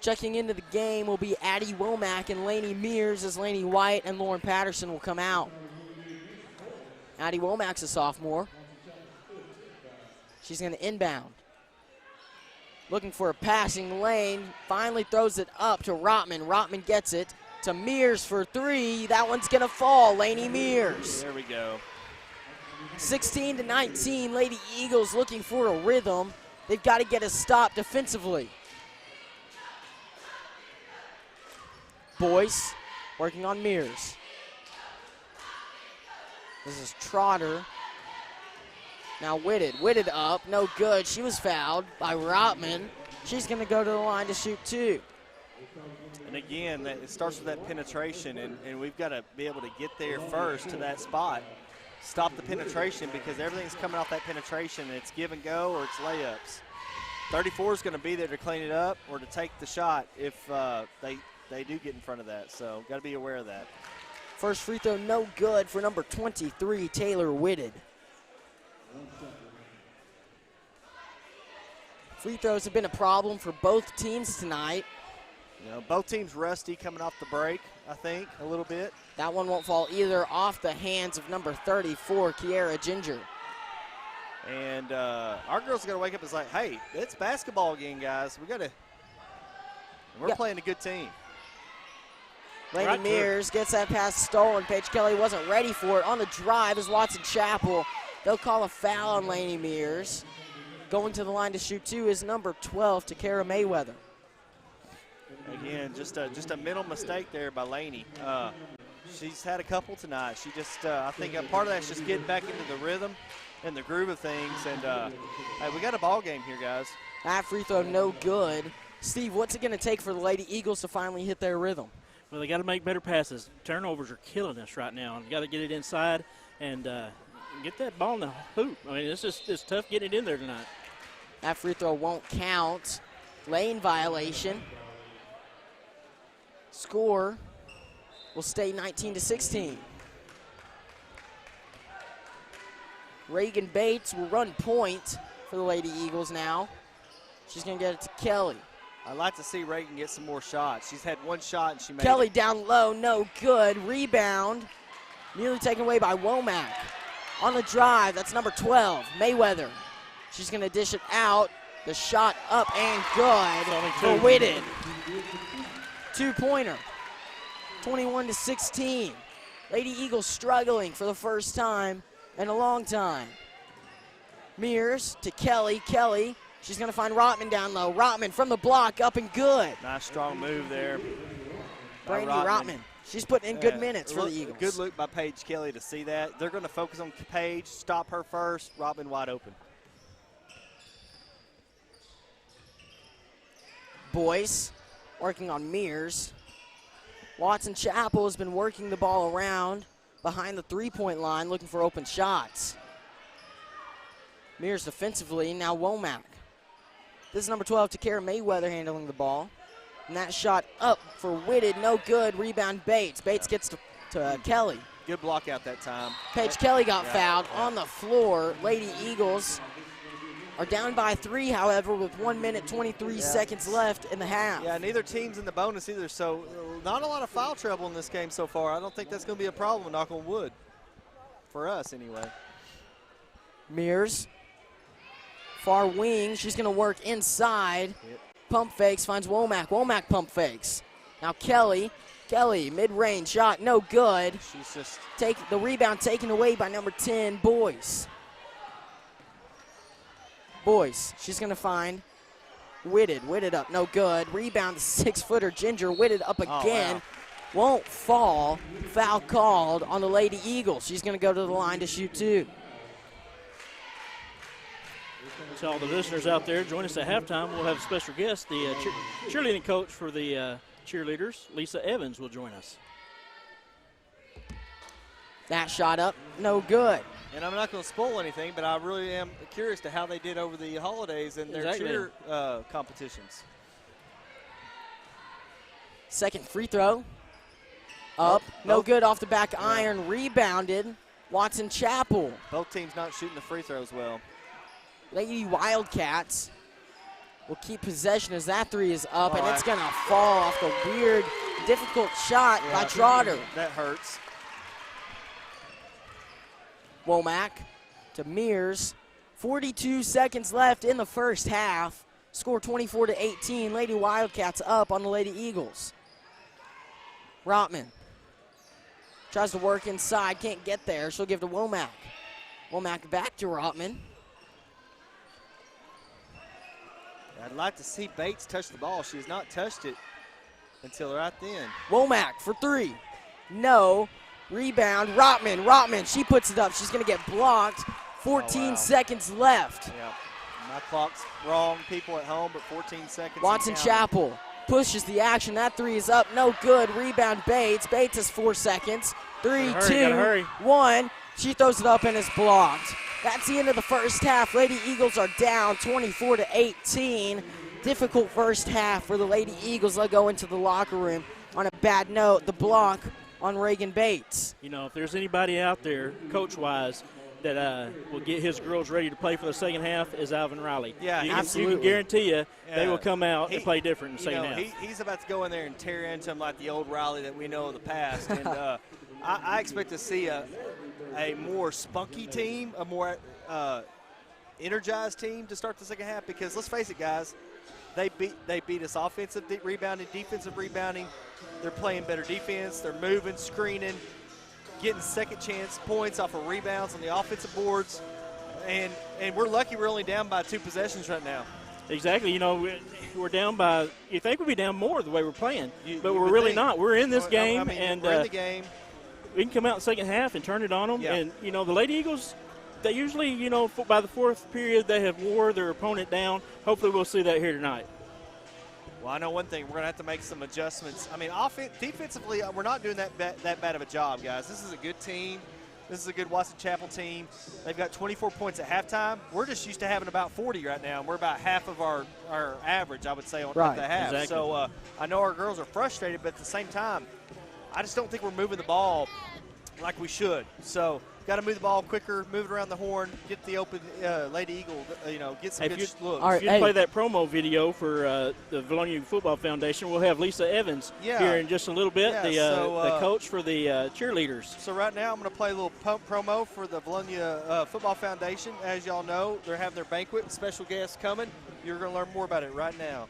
S2: Checking into the game will be Addie Womack and Lainey Mears as Lainey White and Lauren Patterson will come out. Addie Womack's a sophomore. She's going to inbound. Looking for a passing lane. Finally throws it up to Rotman. Rotman gets it to Mears for 3. That one's going to fall. Lainey Mears.
S4: There we go.
S2: 16-19. Lady Eagles looking for a rhythm. They've got to get a stop defensively. Boyce working on Mears. This is Trotter. Now Whitted. Whitted up. No good. She was fouled by Rotman. She's going to go to the line to shoot 2.
S4: And again, it starts with that penetration, and we've got to be able to get there first to that spot. Stop the penetration because everything's coming off that penetration. It's give and go or it's layups. 34 is going to be there to clean it up or to take the shot if they do get in front of that. So got to be aware of that.
S2: First free throw no good for number 23, Taylor Whitted. Free throws have been a problem for both teams tonight.
S4: You know, both teams rusty coming off the break, I think, a little bit.
S2: That one won't fall either off the hands of number 34, Kiara Ginger.
S4: And our girls are going to wake up and it's like, hey, it's basketball again, guys. We're playing a good team.
S2: Lainey Mears gets that pass stolen. Paige Kelly wasn't ready for it. On the drive is Watson Chapel. They'll call a foul on Lainey Mears. Going to the line to shoot 2 is number 12, Takara Mayweather.
S4: Again, just a mental mistake there by Lainey. She's had a couple tonight. She just, I think a part of that's just getting back into the rhythm and the groove of things. And hey, we got a ball game here, guys.
S2: That free throw no good. Steve, what's it going to take for the Lady Eagles to finally hit their rhythm?
S3: Well, they got to make better passes. Turnovers are killing us right now. You got to get it inside and get that ball in the hoop. I mean, it's tough getting it in there tonight.
S2: That free throw won't count. Lane violation. Score will stay 19-16. Reagan Bates will run point for the Lady Eagles now. She's going to get it to Kelly.
S4: I'd like to see Reagan get some more shots. She's had one shot and she made
S2: Kelly
S4: it.
S2: Down low, no good. Rebound. Nearly taken away by Womack. On the drive, that's number 12, Mayweather. She's going to dish it out. The shot up and good for Whitted. 2-pointer, 21-16. Lady Eagles struggling for the first time in a long time. Mears to Kelly. Kelly, she's going to find Rotman down low. Rotman from the block, up and good.
S4: Nice strong move there.
S2: Brandy Rotman. She's putting in good minutes for the Eagles.
S4: Good look by Paige Kelly to see that. They're going to focus on Paige, stop her first. Rotman wide open.
S2: Boyce working on Mears. Watson Chapel has been working the ball around behind the three-point line, looking for open shots. Mears defensively, now Womack. This is number 12, Takara Mayweather handling the ball. And that shot up for Whitted, no good. Rebound Bates. Bates gets to Kelly.
S4: Good block out that time.
S2: Paige Kelly got fouled on the floor. Lady Eagles are down by 3, however, with 1 minute, 23 seconds left in the half.
S4: Yeah, neither team's in the bonus either, so not a lot of foul trouble in this game so far. I don't think that's going to be a problem, knock on wood, for us anyway.
S2: Mears, far wing. She's going to work inside. Yep. Pump fakes, finds Womack. Womack pump fakes. Now Kelly. Kelly, mid-range shot, no good.
S4: She's just
S2: the rebound taken away by number 10, Boyce. Boyce, she's going to find Whitted. Whitted up, no good. Rebound, the 6-footer Ginger. Whitted up again. Oh, wow. Won't fall. Foul called on the Lady Eagles. She's going to go to the line to shoot 2.
S3: To all the listeners out there, join us at halftime. We'll have a special guest, the cheerleading coach for the cheerleaders, Lisa Evans, will join us.
S2: That shot up, no good.
S4: And I'm not going to spoil anything, but I really am curious to how they did over the holidays in their cheer competitions.
S2: Second free throw. Up, no good off the back iron, rebounded. Watson Chapel.
S4: Both teams not shooting the free throws well.
S2: Lady Wildcats will keep possession as that 3 is up, and it's going to fall off the weird, difficult shot by Trotter.
S4: That hurts.
S2: Womack to Mears. 42 seconds left in the first half. Score 24-18. Lady Wildcats up on the Lady Eagles. Rotman tries to work inside, can't get there. She'll give to Womack. Womack back to Rotman.
S4: I'd like to see Bates touch the ball. She has not touched it until right then.
S2: Womack for 3. No. Rebound. Rotman. Rotman. She puts it up. She's going to get blocked. 14 seconds left.
S4: Yeah. My clock's wrong, people at home, but 14 seconds.
S2: Watson Chapel pushes the action. That 3 is up. No good. Rebound Bates. Bates has 4 seconds. 3, 2, 1. She throws it up and is blocked. That's the end of the first half. Lady Eagles are down 24-18. Difficult first half for the Lady Eagles. They'll go into the locker room on a bad note. The block on Reagan Bates.
S3: You know, if there's anybody out there, coach-wise, that will get his girls ready to play for the second half is Alvin Riley.
S4: Yeah,
S3: absolutely. You can guarantee you they will come out and play different in the second half.
S4: He's about to go in there and tear into him like the old Riley that we know of the past. And I expect to see a more spunky team, a more energized team to start the second half, because let's face it, guys, they beat us offensive rebounding, defensive rebounding. They're playing better defense. They're moving, screening, getting second chance points off of rebounds on the offensive boards. And we're lucky we're only down by 2 possessions right now.
S3: Exactly. You know, we're down by – you think we'd be down more the way we're playing, but we're really not. We're in this game.
S4: We're in the game.
S3: We can come out in the second half and turn it on them. Yeah. And, you know, the Lady Eagles, they usually, you know, by the 4th period, they have wore their opponent down. Hopefully we'll see that here tonight.
S4: Well, I know one thing. We're going to have to make some adjustments. I mean, defensively, we're not doing that bad of a job, guys. This is a good team. This is a good Watson Chapel team. They've got 24 points at halftime. We're just used to having about 40 right now, and we're about half of our average, I would say, at the half.
S3: Exactly.
S4: So I know our girls are frustrated, but at the same time, I just don't think we're moving the ball like we should. So got to move the ball quicker, move it around the horn, get the open Lady Eagle, get some good looks.
S3: If you play that promo video for the Vilonia Football Foundation, we'll have Lisa Evans here in just a little bit, the coach for the cheerleaders.
S4: So right now I'm going to play a little promo for the Vilonia Football Foundation. As y'all know, they're having their banquet, special guests coming. You're going to learn more about it right now.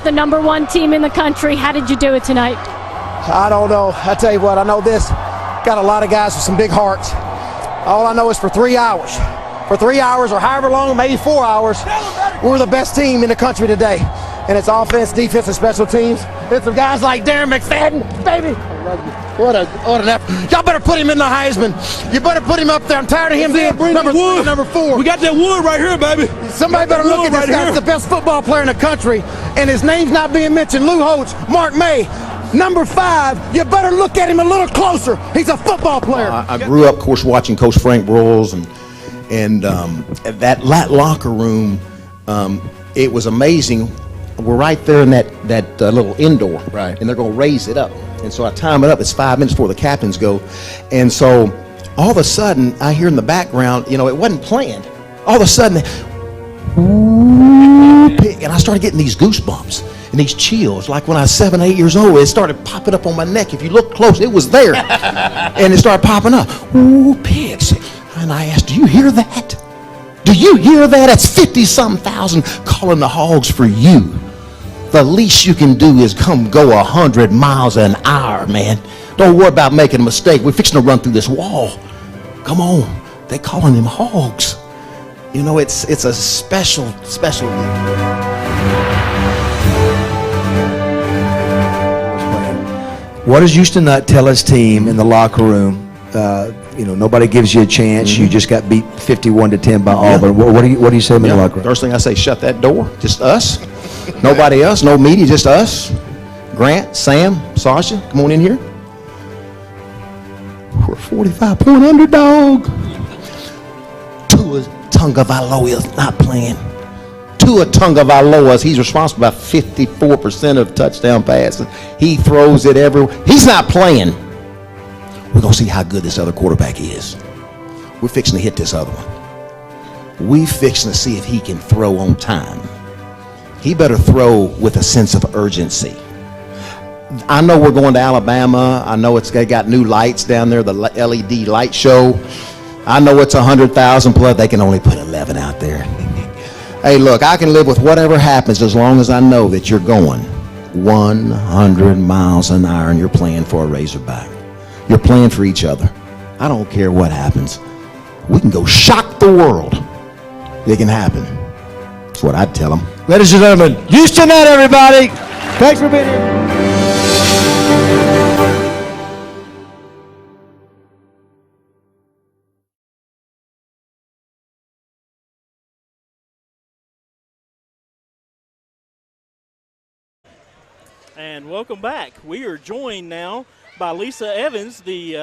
S5: The number one team in the country. How did you do it tonight?
S6: I don't know. I tell you what, I know this. Got a lot of guys with some big hearts. All I know is for 3 hours. For 3 hours or however long, maybe 4 hours, we're the best team in the country today. And it's offense, defense, and special teams. It's some guys like Darren McFadden, baby. What an effort. Y'all better put him in the Heisman. You better put him up there. I'm tired of him being number 3, number 4.
S7: We got that wood right here, baby.
S6: Somebody better look at this guy. He's the best football player in the country, and his name's not being mentioned. Lou Holtz, Mark May, number 5. You better look at him a little closer. He's a football player.
S8: I grew up, of course, watching Coach Frank Broyles, and that locker room. It was amazing. We're right there in that little indoor,
S6: right?
S8: And they're going to raise it up. And so I time it up. It's 5 minutes before the captains go, and so all of a sudden I hear in the background, it wasn't planned. All of a sudden, and I started getting these goosebumps and these chills. Like when I was 7, 8 years old, it started popping up on my neck. If you look close, it was there, and it started popping up. Ooh, pigs! And I asked, "Do you hear that? Do you hear that? That's 50-something thousand calling the Hogs for you." The least you can do is come go 100 miles an hour, man. Don't worry about making a mistake. We're fixing to run through this wall. Come on. They calling them Hogs. It's a special deal.
S9: What does Houston Nutt tell his team in the locker room? Nobody gives you a chance. Mm-hmm. You just got beat 51-10 by Auburn. What do you say in the locker room?
S8: First thing I say, shut that door. Just us. Nobody else. No media. Just us. Grant, Sam, Sasha, come on in here. We're a 45-point underdog. Tua Tagovailoa not playing. Tua Tagovailoa, he's responsible for about 54% of touchdown passes. He throws it everywhere. He's not playing. We're going to see how good this other quarterback is. We're fixing to hit this other one. We're fixing to see if he can throw on time. He better throw with a sense of urgency. I know we're going to Alabama. I know they got new lights down there, the LED light show. I know it's 100,000 plus. They can only put 11 out there. Hey, look, I can live with whatever happens as long as I know that you're going 100 miles an hour and you're playing for a Razorback. You're playing for each other. I don't care what happens. We can go shock the world. It can happen. That's what I'd tell them.
S9: Ladies and gentlemen, Houston Nutt, everybody. Thanks for being here.
S3: And welcome back. We are joined now by Lisa Evans, the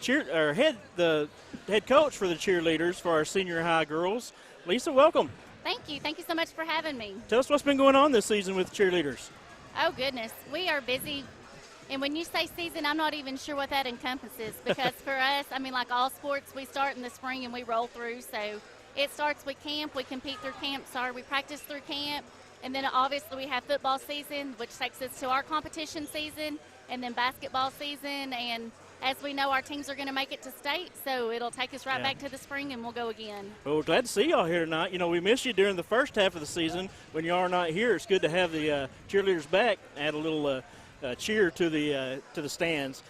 S3: head coach for the cheerleaders for our senior high girls. Lisa, welcome.
S10: Thank you. Thank you so much for having me.
S3: Tell us what's been going on this season with cheerleaders.
S10: Oh, goodness. We are busy. And when you say season, I'm not even sure what that encompasses because for us, like all sports, we start in the spring and we roll through. So it starts with camp. We compete through camp. We practice through camp. And then obviously we have football season, which takes us to our competition season, and then basketball season. And as we know, our teams are going to make it to state, so it'll take us right back to the spring, and we'll go again.
S3: Well, we're glad to see y'all here tonight. We missed you during the first half of the season when y'all are not here. It's good to have the cheerleaders back, add a little cheer to the stands.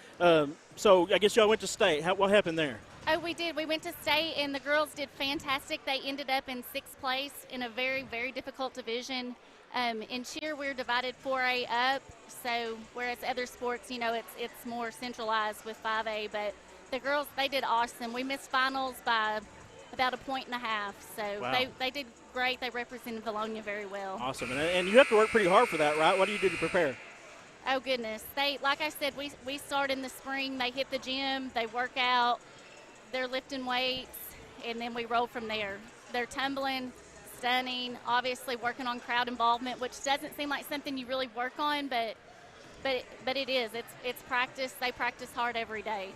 S3: So I guess y'all went to state. What happened there?
S10: Oh, we did. We went to state, and the girls did fantastic. They ended up in 6th place in a very, very difficult division. In cheer, we're divided 4A up, so whereas other sports, it's more centralized with 5A. But the girls, they did awesome. We missed finals by about 1.5 points, so
S3: wow.
S10: they did great. They represented Vilonia very well.
S3: Awesome, and you have to work pretty hard for that, right? What do you do to prepare?
S10: Oh, goodness. Like I said, we start in the spring. They hit the gym. They work out. They're lifting weights, and then we roll from there. They're tumbling, stunning, obviously working on crowd involvement, which doesn't seem like something you really work on, but it is. It's practice. They practice hard every day.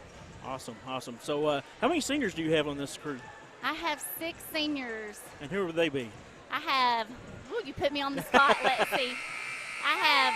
S3: Awesome. So how many seniors do you have on this crew?
S10: I have 6 seniors.
S3: And who would they be?
S10: I have, you put me on the spot. Let's see. I have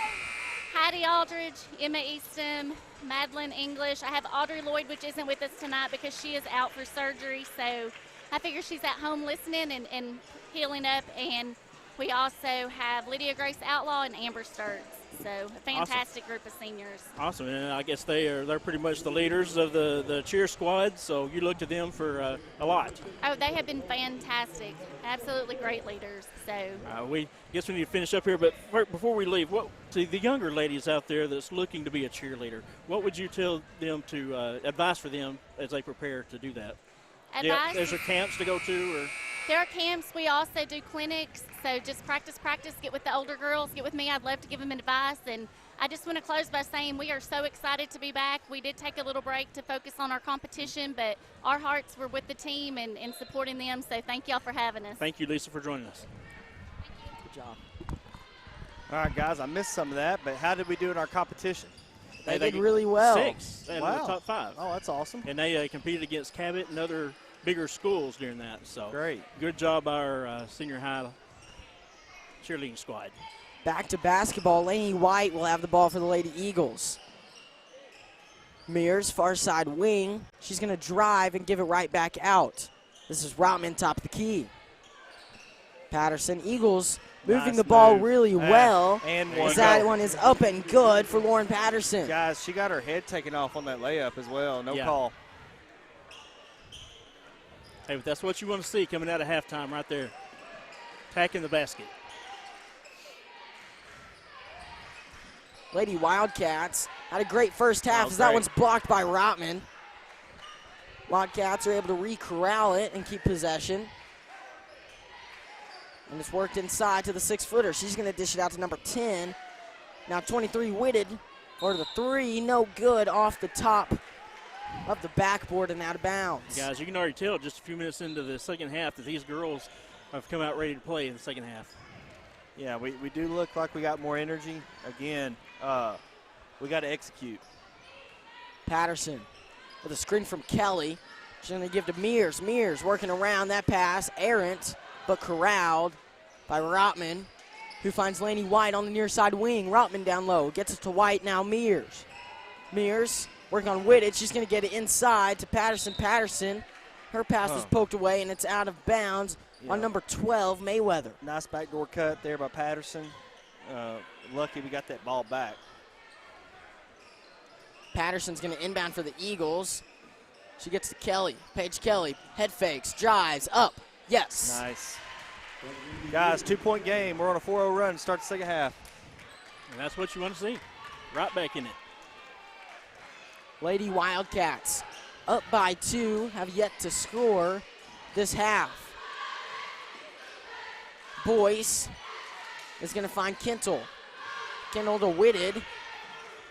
S10: Heidi Aldridge, Emma Eastham, Madeline English. I have Audrey Lloyd, which isn't with us tonight because she is out for surgery. So I figure she's at home listening and healing up. And we also have Lydia Grace Outlaw and Amber Sturts. So a fantastic group of seniors.
S3: Awesome, and I guess they're pretty much the leaders of the cheer squad, so you look to them for a lot.
S10: Oh, they have been fantastic. Absolutely great leaders. So
S3: we guess we need to finish up here, but before we leave, to the younger ladies out there that's looking to be a cheerleader, what would you tell them to advice for them as they prepare to do that?
S10: Advice?
S3: Is there camps to go to? Or?
S10: There are camps. We also do clinics, so just practice, get with the older girls, get with me. I'd love to give them advice. And I just want to close by saying we are so excited to be back. We did take a little break to focus on our competition, but our hearts were with the team and supporting them, so thank y'all for having us.
S3: Thank you, Lisa, for joining us.
S2: Good job.
S4: All right, guys, I missed some of that, but how did we do in our competition?
S2: They did really well.
S3: 6 in the top 5.
S4: Oh, that's awesome.
S3: And they competed against Cabot and other bigger schools during that. So
S4: great.
S3: Good job by our senior high cheerleading squad.
S2: Back to basketball. Lainey White will have the ball for the Lady Eagles. Mears, far side wing. She's going to drive and give it right back out. This is Rotman, top of the key. Patterson, Eagles moving the ball really well.
S4: And
S2: that one is up and good for Lauren Patterson.
S4: Guys, she got her head taken off on that layup as well. No call.
S3: Hey, but that's what you want to see coming out of halftime right there. Attacking the basket.
S2: Lady Wildcats had a great first half as that one's blocked by Rotman. Wildcats are able to re-corral it and keep possession. And it's worked inside to the 6-footer. She's going to dish it out to number 10. Now 23 Whitted for the 3. No good off the top of the backboard and out of bounds.
S3: Guys, you can already tell just a few minutes into the second half that these girls have come out ready to play in the second half.
S4: Yeah, we do look like we got more energy. Again, we got to execute.
S2: Patterson with a screen from Kelly. She's going to give to Mears. Mears working around that pass. Errant, but corralled by Rotman, who finds Lainey White on the near side wing. Rotman down low. Gets it to White, now Mears. Mears working on Whitted. She's going to get it inside to Patterson. Patterson, her pass was poked away, and it's out of bounds on number 12, Mayweather.
S4: Nice backdoor cut there by Patterson. Lucky we got that ball back.
S2: Patterson's going to inbound for the Eagles. She gets to Kelly. Paige Kelly, head fakes, drives, up. Yes.
S4: Nice. Guys, 2-point game. We're on a 4-0 run. Start the second half.
S3: And that's what you want to see. Right back in it.
S2: Lady Wildcats up by 2, have yet to score this half. Boyce is going to find Kintle. Kintle to Whitted.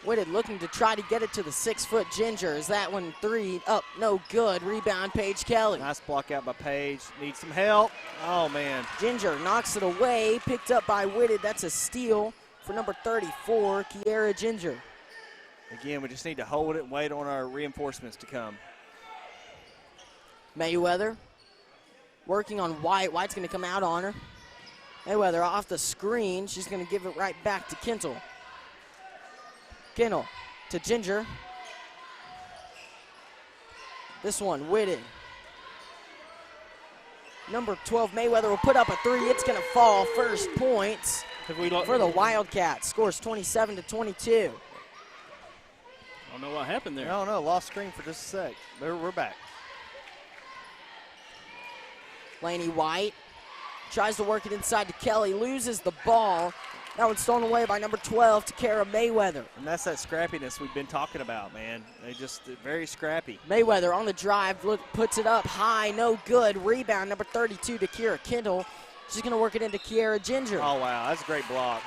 S2: Whitted looking to try to get it to the 6-foot Ginger. Is that one 3 up? No good. Rebound, Paige Kelly.
S4: Nice block out by Paige. Needs some help. Oh, man.
S2: Ginger knocks it away. Picked up by Whitted. That's a steal for number 34, Kiera Ginger.
S4: Again, we just need to hold it and wait on our reinforcements to come.
S2: Mayweather working on White. White's going to come out on her. Mayweather off the screen. She's going to give it right back to Kintle. Kintle to Ginger. This one, Whitted. Number 12, Mayweather will put up a 3. It's going to fall. First points for the Wildcats. Scores 27-22.
S3: I don't know what happened there.
S4: I don't know. Lost screen for just a sec. We're back.
S2: Laney White tries to work it inside to Kelly, loses the ball. That one's stolen away by number 12, Takara Mayweather.
S4: And that's that scrappiness we've been talking about, man. They just very scrappy.
S2: Mayweather on the drive, puts it up high, no good. Rebound, number 32, to Kira Kendall. She's going to work it into Kiera Ginger.
S4: Oh, wow, that's a great block.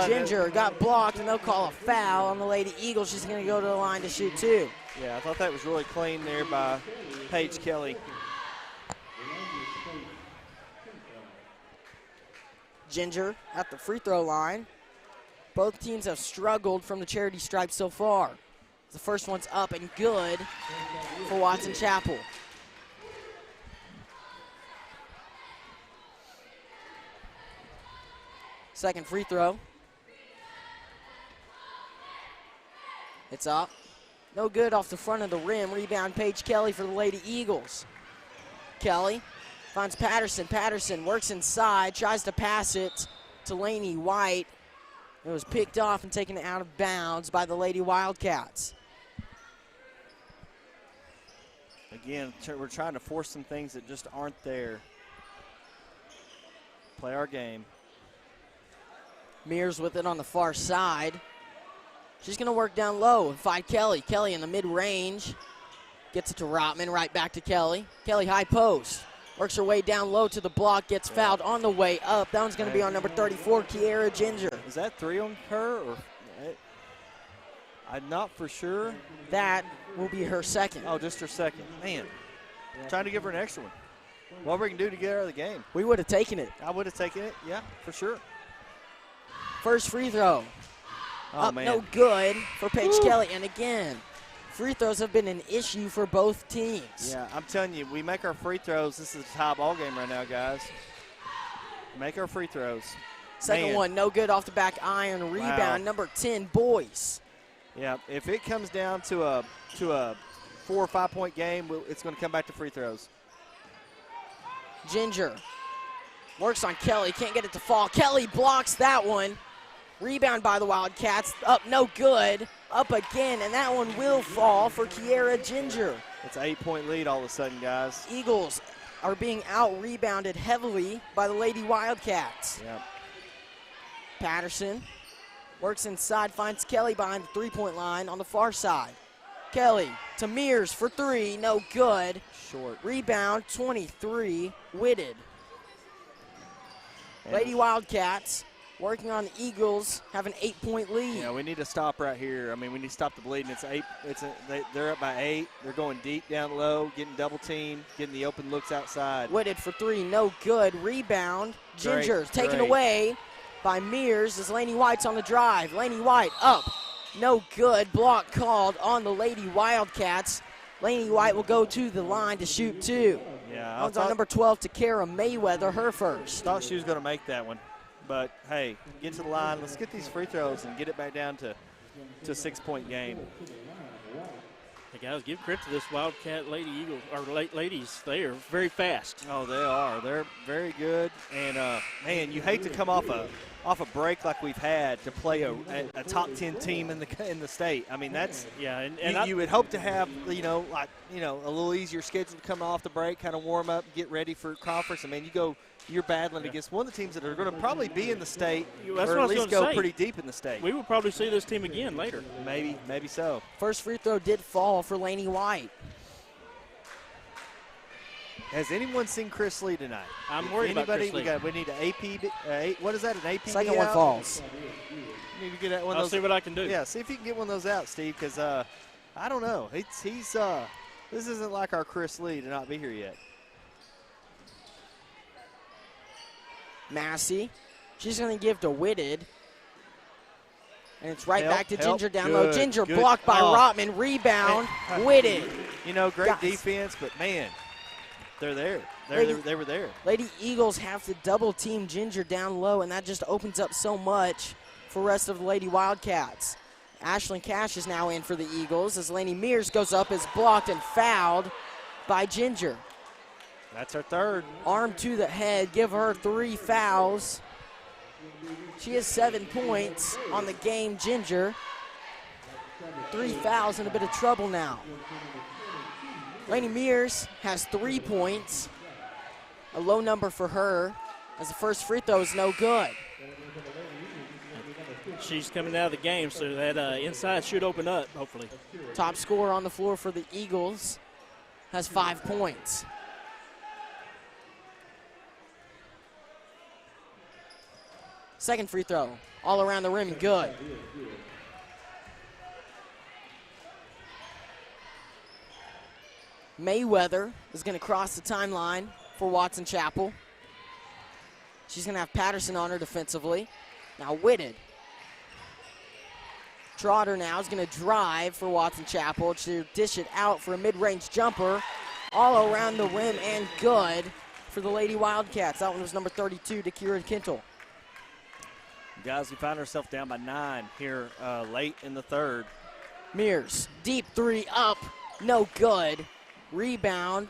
S2: Ginger got blocked, and they'll call a foul on the Lady Eagles. She's going to go to the line to shoot 2.
S4: Yeah, I thought that was really clean there by Paige Kelly.
S2: Ginger at the free throw line. Both teams have struggled from the charity stripe so far. The first one's up and good for Watson Chapel. Second free throw. It's up. No good off the front of the rim. Rebound, Paige Kelly for the Lady Eagles. Kelly finds Patterson. Patterson works inside, tries to pass it to Laney White. It was picked off and taken out of bounds by the Lady Wildcats.
S4: Again, we're trying to force some things that just aren't there. Play our game.
S2: Mears with it on the far side. She's going to work down low and find Kelly. Kelly in the mid-range. Gets it to Rotman, right back to Kelly. Kelly high post. Works her way down low to the block, gets fouled on the way up. That one's going to be on number 34, Kiera Ginger.
S4: Is that 3 on her? Or I'm not for sure.
S2: That will be her second.
S4: Oh, just her second. Man, trying to give her an extra one. What we can do to get her out of the game.
S2: We would have taken it.
S4: I would have taken it, yeah, for sure.
S2: First free throw.
S4: Oh,
S2: up,
S4: man.
S2: no good for Paige Kelly. And again, free throws have been an issue for both teams.
S4: Yeah, I'm telling you, we make our free throws. This is a tie ball game right now, guys. Make our free throws.
S2: Second one, no good off the back iron. Rebound, number 10, Boyce.
S4: Yeah, if it comes down to a 4 or 5 point game, it's going to come back to free throws.
S2: Ginger works on Kelly, can't get it to fall. Kelly blocks that one. Rebound by the Wildcats, up no good, up again, and that one will fall for Kiera Ginger.
S4: It's an 8-point lead all of a sudden, guys.
S2: Eagles are being out-rebounded heavily by the Lady Wildcats.
S4: Yep.
S2: Patterson works inside, finds Kelly behind the three-point line on the far side. Kelly to Mears for 3, no good.
S4: Short.
S2: Rebound, 23, Whitted. Lady Wildcats working on the Eagles, have an 8-point lead.
S4: Yeah, we need to stop right here. I mean, we need to stop the bleeding. They're up by 8. They're going deep down low, getting double teamed, getting the open looks outside.
S2: Whitted for 3, no good. Rebound, Ginger taken away by Mears as Laney White's on the drive. Laney White up, no good. Block called on the Lady Wildcats. Laney White will go to the line to shoot 2.
S4: Yeah,
S2: One's on number 12, Takara Mayweather, her first.
S4: Thought she was going to make that one. But, hey, get to the line. Let's get these free throws and get it back down to a 6-point game.
S3: Hey, guys, give credit to this Wildcat Lady Eagles, or ladies. They are very fast.
S4: Oh, they are. They're very good. And, man, you hate to come off a break like we've had to play a top 10 team in the state. I mean, that's you would hope to have a little easier schedule to come off the break, kind of warm up, get ready for conference. I mean, you're battling against one of the teams that are going to probably be in the state,
S3: That's
S4: or
S3: what
S4: at least go pretty deep in the state.
S3: We will probably see this team again later.
S4: Maybe so.
S2: First free throw did fall for Laney White.
S4: Has anyone seen Chris Lee tonight?
S3: I'm worried about Chris Lee.
S4: We need an AP. What is that? An AP?
S2: Second one falls.
S4: You need to get one of
S3: I'll
S4: those.
S3: see what I can do.
S4: Yeah, see if you can get one of those out, Steve. Because I don't know. He's this isn't like our Chris Lee to not be here yet.
S2: Massey, she's going to give to Whitted. And it's right back to Ginger down low. Ginger blocked by Rotman. Rebound, Whitted.
S4: Great defense, but man, they're there. They were there.
S2: Lady Eagles have to double team Ginger down low, and that just opens up so much for the rest of the Lady Wildcats. Ashlyn Cash is now in for the Eagles as Laney Mears goes up, is blocked and fouled by Ginger.
S4: That's her third.
S2: Arm to the head, give her 3 fouls. She has 7 points on the game, Ginger. 3 fouls and a bit of trouble now. Laney Mears has 3 points. A low number for her, as the first free throw is no good.
S3: She's coming out of the game, so that inside should open up, hopefully.
S2: Top scorer on the floor for the Eagles has 5 points. Second free throw, all around the rim, good. Mayweather is going to cross the timeline for Watson Chapel. She's going to have Patterson on her defensively. Now Whitted. Trotter now is going to drive for Watson Chapel to dish it out for a mid-range jumper. All around the rim and good for the Lady Wildcats. That one was number 32, Dakira Kintle.
S4: Guys, we find ourselves down by 9 here late in the third.
S2: Mears, deep three up, no good. Rebound,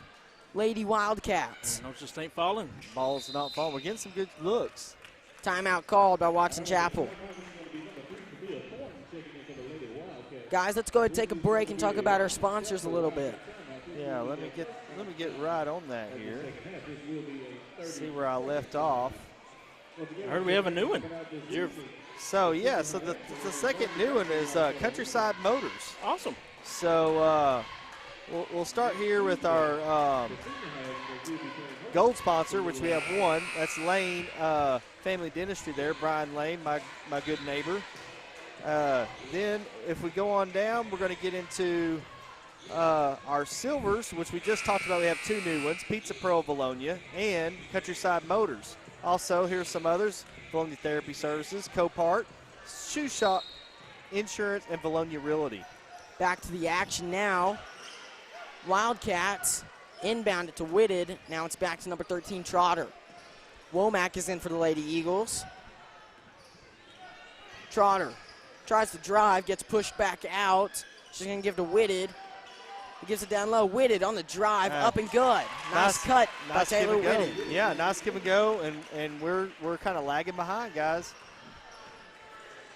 S2: Lady Wildcats.
S3: No, just ain't falling.
S4: Ball's not falling. We're getting some good looks.
S2: Timeout called by Watson Chapel. Guys, let's go ahead and take a break and talk about our sponsors a little bit.
S4: Yeah, let me get right on that here. See where I left off.
S3: I heard we have a new one.
S4: So the second new one is Countryside Motors.
S3: Awesome.
S4: So we'll start here with our gold sponsor, which we have one. That's Lane Family Dentistry there, Brian Lane, my good neighbor. Then if we go on down, we're going to get into our silvers, which we just talked about. We have 2 new ones, Pizza Pro of Vilonia and Countryside Motors. Also, here's some others, Vilonia Therapy Services, Copart, Shoe Shop, Insurance, and Vilonia Realty.
S2: Back to the action now. Wildcats inbound it to Whitted. Now it's back to number 13, Trotter. Womack is in for the Lady Eagles. Trotter tries to drive, gets pushed back out. She's going to give to Whitted. He gives it down low. Whitted on the drive, up and good. Nice cut by Taylor Whitted.
S4: Yeah, nice give and go, and we're kind of lagging behind, guys.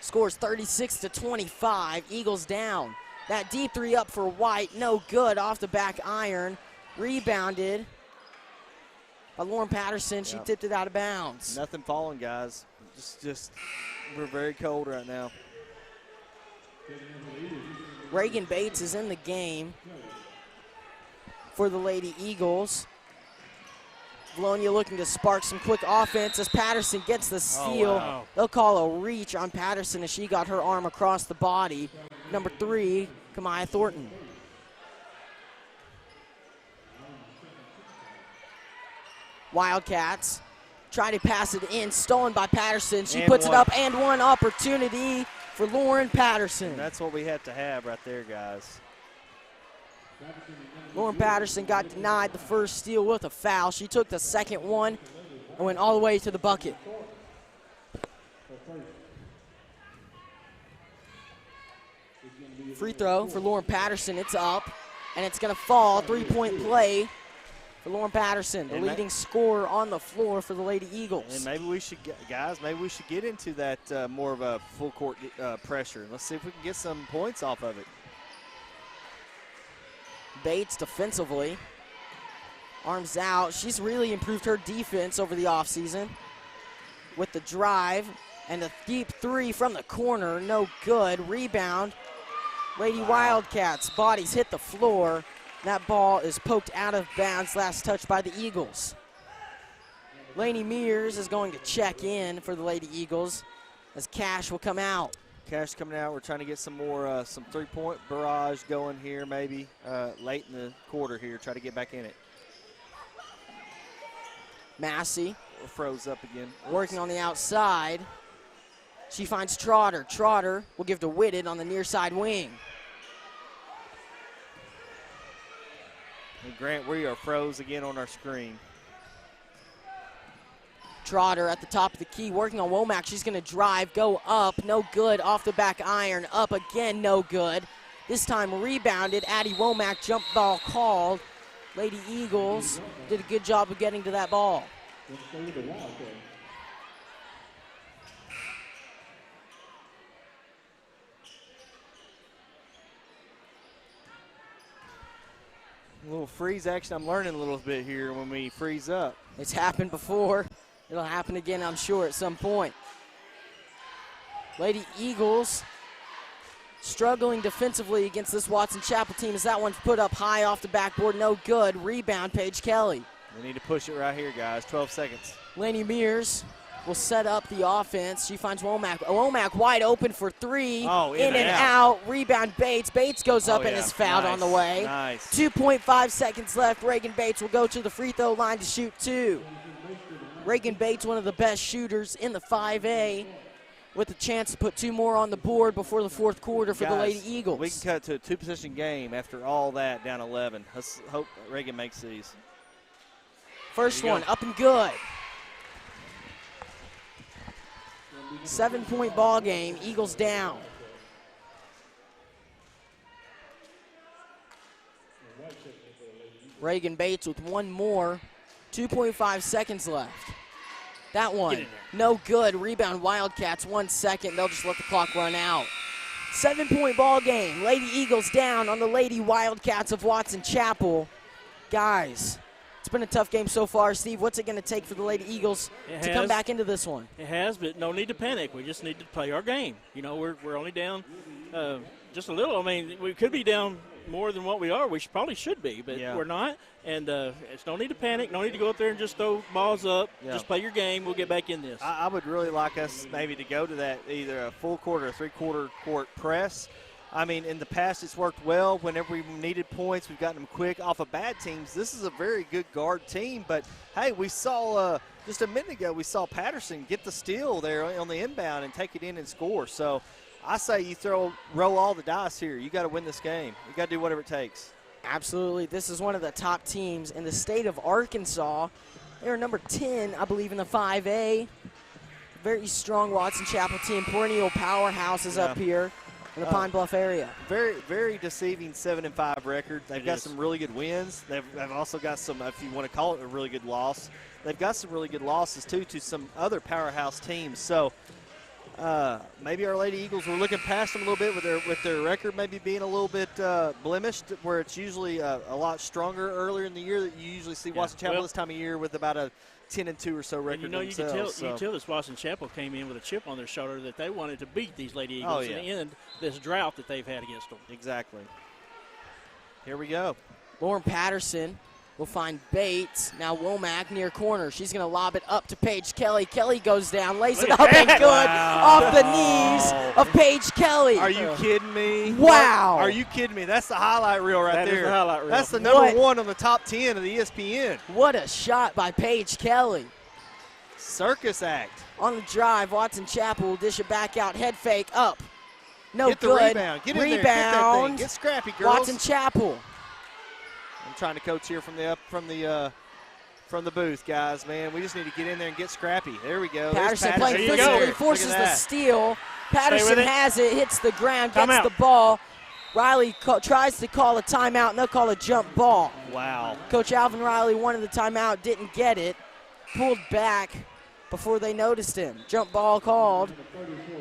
S2: Scores 36-25. Eagles down. That deep three up for White, no good off the back iron. Rebounded by Lauren Patterson. She tipped it out of bounds.
S4: Nothing falling, guys. Just we're very cold right now.
S2: Reagan Bates is in the game for the Lady Eagles. Vilonia looking to spark some quick offense as Patterson gets the steal.
S3: Oh, wow.
S2: They'll call a reach on Patterson as she got her arm across the body. Number 3, Kamaya Thornton. Wildcats try to pass it in, stolen by Patterson. She puts it up, and one opportunity for Lauren Patterson.
S4: That's what we had to have right there, guys.
S2: Lauren Patterson got denied the first steal with a foul. She took the second one and went all the way to the bucket. Free throw for Lauren Patterson. It's up, and it's going to fall. 3-point play for Lauren Patterson, the leading scorer on the floor for the Lady Eagles.
S4: And maybe we should, maybe we should get into that more of a full court pressure. Let's see if we can get some points off of it.
S2: Bates defensively. Arms out. She's really improved her defense over the offseason with the drive and a deep three from the corner. No good. Rebound. Lady Wildcats. Bodies hit the floor. That ball is poked out of bounds. Last touch by the Eagles. Laney Mears is going to check in for the Lady Eagles as Cash will come out.
S4: Cash coming out. We're trying to get some more, some three-point barrage going here maybe late in the quarter here. Try to get back in it.
S2: Massey.
S4: We're froze up again.
S2: Working on the outside. She finds Trotter. Trotter will give to Whitted on the near side wing.
S4: And Grant, we are froze again on our screen.
S2: Trotter at the top of the key, working on Womack. She's going to drive, go up, no good, off the back iron, up again, no good. This time rebounded, Addie Womack, jump ball called. Lady Eagles did a good job of getting to that ball.
S4: A little freeze action. I'm learning a little bit here when we freeze up.
S2: It's happened before. It'll happen again, I'm sure, at some point. Lady Eagles struggling defensively against this Watson Chapel team as that one's put up high off the backboard. No good. Rebound, Paige Kelly.
S4: We need to push it right here, guys. 12 seconds.
S2: Laney Mears will set up the offense. She finds Womack. Womack wide open for three.
S4: Oh,
S2: in and out. Rebound Bates. Bates goes up and is fouled on the way.
S4: Nice.
S2: 2.5 seconds left. Reagan Bates will go to the free throw line to shoot two. Reagan Bates, one of the best shooters in the 5A, with a chance to put two more on the board before the fourth quarter for the Lady Eagles.
S4: We can cut to a two-position game after all that, down 11. Let's hope Reagan makes these.
S2: First one, up and good. 7-point ball game, Eagles down. Reagan Bates with one more, 2.5 seconds left. That one, no good. Rebound Wildcats, 1 second. They'll just let the clock run out. 7-point ball game. Lady Eagles down on the Lady Wildcats of Watson Chapel. Guys, it's been a tough game so far. Steve, what's it going to take for the Lady Eagles to come back into this one?
S3: It has, but no need to panic. We just need to play our game. You know, we're only down just a little. I mean, we could be down more than what we are. We probably should be, but we're not. And it's no need to panic. No need to go up there and just throw balls up.
S4: Yeah.
S3: Just play your game. We'll get back in this.
S4: I would really like us maybe to go to that either a full court or a three-quarter court press. I mean, in the past it's worked well. Whenever we needed points, we've gotten them quick off of bad teams. This is a very good guard team. But, hey, we saw just a minute ago, we saw Patterson get the steal there on the inbound and take it in and score. So I say you roll all the dice here. You got to win this game. You got to do whatever it takes.
S2: Absolutely. This is one of the top teams in the state of Arkansas. They're number 10, I believe, in the 5A. Very strong Watson Chapel team. Perennial powerhouses up here in the Pine Bluff area.
S4: Very, very deceiving 7-5 record. They've got some really good wins. They've also got some, if you want to call it a really good loss, they've got some really good losses, too, to some other powerhouse teams. So maybe our Lady Eagles were looking past them a little bit with their record maybe being a little bit blemished, where it's usually a lot stronger earlier in the year. That you usually see Watson Chapel this time of year with about a 10-2 or so record.
S3: And you
S4: themselves,
S3: can tell this Watson Chapel came in with a chip on their shoulder that they wanted to beat these Lady Eagles and end this drought that they've had against them.
S4: Exactly. Here we go.
S2: Lauren Patterson will find Bates. Now Womack near corner. She's going to lob it up to Paige Kelly. Kelly goes down, lays it up and good off the knees of Paige Kelly.
S4: Are you kidding me?
S2: Wow.
S4: Are you kidding me? That's the highlight reel right there.
S3: That is the highlight reel.
S4: That's the number one on the top 10 of the ESPN.
S2: What a shot by Paige Kelly.
S4: Circus act.
S2: On the drive, Watson Chapel will dish it back out. Head fake up. No
S4: Get the
S2: good.
S4: rebound. Get in there. Get that thing. Get scrappy, girls.
S2: Watson Chapel.
S4: I'm trying to coach here from the booth, guys. Man, we just need to get in there and get scrappy. There we go.
S2: Patterson playing physically, forces the steal. Patterson has it, hits the ground, gets the ball. Riley tries to call a timeout, and they'll call a jump ball.
S4: Wow.
S2: Coach Alvin Riley wanted the timeout, didn't get it. Pulled back before they noticed him. Jump ball called.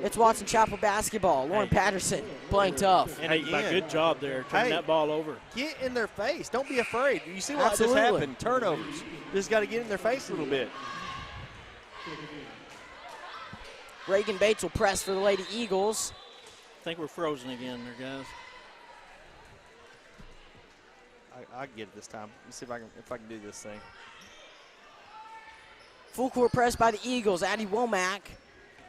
S2: It's Watson Chapel basketball. Lauren Patterson playing tough.
S3: And again, good job there, turning that ball over.
S4: Get in their face. Don't be afraid. You see what just happened? Turnovers. Just got to get in their face a little bit.
S2: Reagan Bates will press for the Lady Eagles.
S3: I think we're frozen again there, guys.
S4: I get it this time. Let's see if I can do this thing.
S2: Full court press by the Eagles. Addie Womack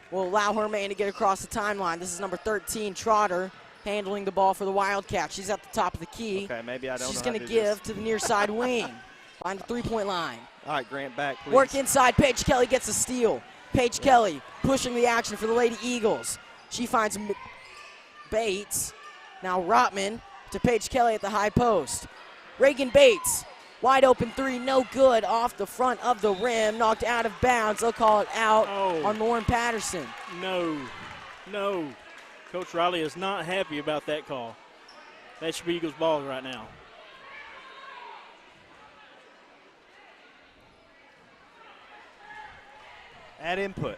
S2: will allow her man to get across the timeline. This is number 13, Trotter, handling the ball for the Wildcats. She's at the top of the key.
S4: Okay, maybe I don't know.
S2: She's going to give to the near side wing. Find the three-point line.
S4: All right, Grant, back, please.
S2: Work inside. Paige Kelly gets a steal. Paige Kelly pushing the action for the Lady Eagles. She finds Bates. Now Rotman to Paige Kelly at the high post. Reagan Bates. Wide open three, no good, off the front of the rim, knocked out of bounds. They'll call it out on Lauren Patterson.
S3: No. Coach Riley is not happy about that call. That should be Eagles ball right now.
S4: Add input.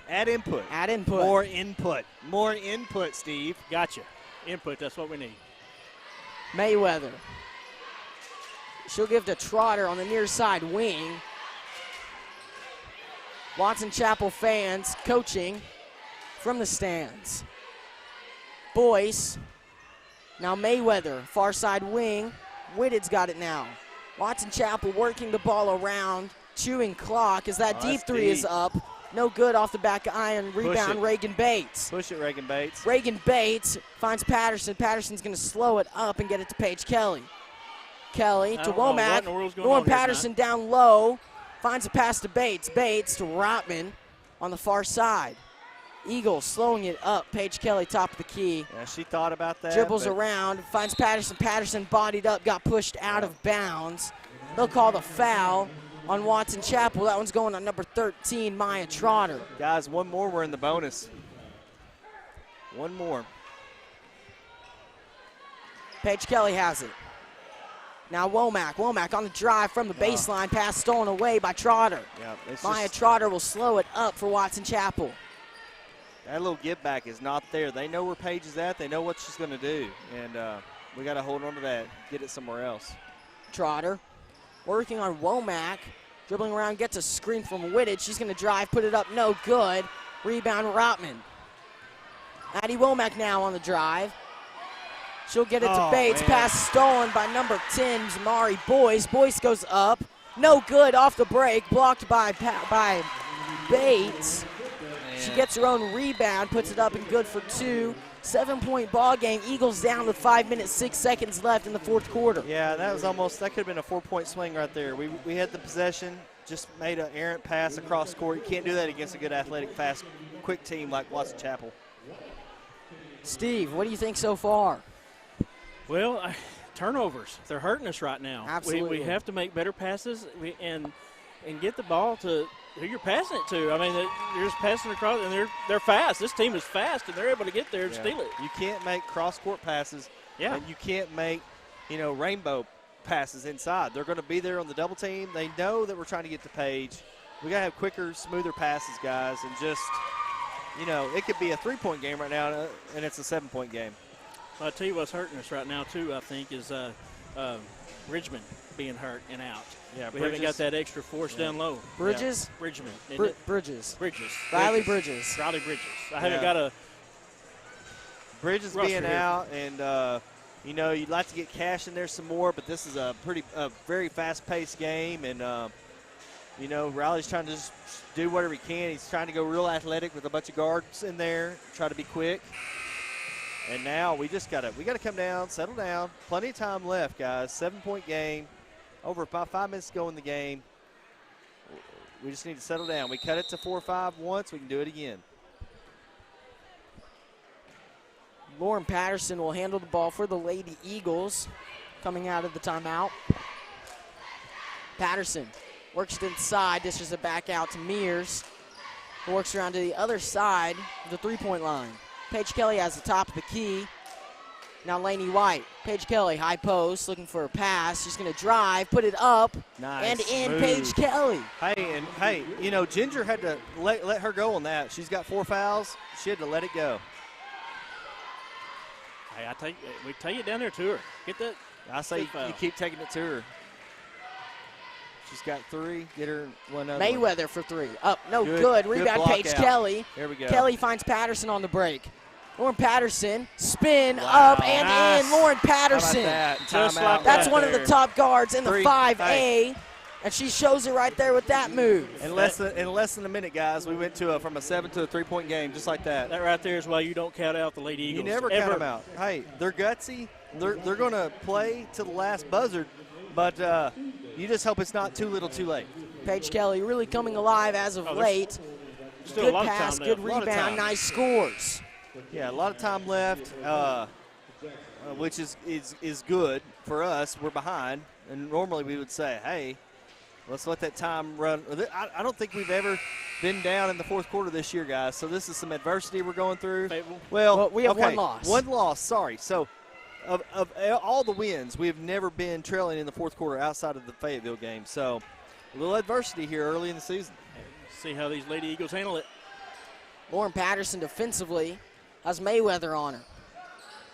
S4: More input, Steve.
S3: Gotcha. Input, that's what we need.
S2: Mayweather. She'll give to Trotter on the near side wing. Watson Chapel fans coaching from the stands. Boyce. Now Mayweather, far side wing. Whitted's got it now. Watson Chapel working the ball around, chewing clock as that deep three is up. No good off the back iron. Rebound, Reagan Bates.
S4: Push it, Reagan Bates.
S2: Reagan Bates finds Patterson. Patterson's going to slow it up and get it to Paige Kelly. Kelly to Womack. Lauren Patterson down low. Finds a pass to Bates. Bates to Rotman on the far side. Eagles slowing it up. Paige Kelly, top of the key.
S4: Yeah, she thought about that.
S2: Dribbles around, finds Patterson. Patterson bodied up, got pushed out of bounds. They'll call the foul on Watson Chapel. That one's going on number 13, Maya Trotter.
S4: Guys, one more, we're in the bonus. One more.
S2: Paige Kelly has it. Now Womack. Womack on the drive from the baseline. Pass stolen away by Trotter.
S4: Yeah,
S2: Maya Trotter will slow it up for Watson Chapel.
S4: That little give back is not there. They know where Paige is at. They know what she's going to do. And we got to hold on to that, get it somewhere else.
S2: Trotter working on Womack. Dribbling around, gets a screen from Whitted. She's going to drive, put it up, no good. Rebound, Rotman. Addie Womack now on the drive. She'll get it to Bates. Man. Pass stolen by number 10, Zamari Boyce. Boyce goes up. No good off the break. Blocked by Bates. Man. She gets her own rebound, puts it up and good for 2. 7-point ball game. Eagles down with 5 minutes, 6 seconds left in the fourth quarter.
S4: Yeah, that could have been a 4-point swing right there. We had the possession, just made an errant pass across court. You can't do that against a good athletic, fast, quick team like Watson Chapel.
S2: Steve, what do you think so far?
S3: Well, turnovers. They're hurting us right now.
S2: Absolutely.
S3: We have to make better passes and get the ball to who you're passing it to. I mean, you're just passing across, and they're fast. This team is fast, and they're able to get there and steal it.
S4: You can't make cross-court passes, and you can't make, rainbow passes inside. They're going to be there on the double team. They know that we're trying to get to Paige. We got to have quicker, smoother passes, guys, and just, it could be a 3-point game right now, and it's a 7-point game.
S3: Well, I'll tell you what's hurting us right now, too, I think, is Bridgman being hurt and out.
S4: Yeah,
S3: we haven't got that extra force down low.
S2: Bridges?
S3: Yeah. Bridgman.
S2: Bridges.
S3: Bridges.
S2: Riley Bridges.
S3: Riley Bridges. I haven't got a
S4: Bridges being out, and you'd like to get Cash in there some more, but this is a very fast-paced game, and Riley's trying to just do whatever he can. He's trying to go real athletic with a bunch of guards in there, try to be quick. And now we gotta come down, settle down. Plenty of time left, guys. 7-point game. Over about 5 minutes to go in the game. We just need to settle down. We cut it to 4-5 once. We can do it again.
S2: Lauren Patterson will handle the ball for the Lady Eagles coming out of the timeout. Patterson works it inside, dishes it back out to Mears, who works around to the other side of the three-point line. Paige Kelly has the top of the key. Now Lainey White. Paige Kelly, high post, looking for a pass. She's going to drive, put it up, and in Paige Kelly.
S4: Hey, Ginger had to let her go on that. She's got 4 fouls. She had to let it go.
S3: Hey, we take it down there to her. Get that.
S4: I say you keep taking it to her. She's got 3. Get her one other.
S2: Mayweather for 3. Up, no good. Rebound, Paige Kelly.
S4: There we go.
S2: Kelly finds Patterson on the break. Lauren Patterson, spin up and in. Lauren Patterson. That's one of the top guards in the 5A, and she shows it right there with that move.
S4: In less than a minute, guys, we went from a 7 to a 3-point game, just like that.
S3: That right there is why you don't count out the Lady Eagles.
S4: You never count them out. Hey, they're gutsy. They're going to play to the last buzzer, but you just hope it's not too little, too late.
S2: Paige Kelly really coming alive as of late. Good pass, good rebound, nice scores.
S4: Yeah, a lot of time left, which is good for us. We're behind, and normally we would say, hey, let's let that time run. I don't think we've ever been down in the fourth quarter this year, guys, so this is some adversity we're going through.
S2: Well, we have one loss.
S4: One loss, sorry. So of all the wins, we have never been trailing in the fourth quarter outside of the Fayetteville game. So a little adversity here early in the season.
S3: See how these Lady Eagles handle it.
S2: Lauren Patterson defensively has Mayweather on her.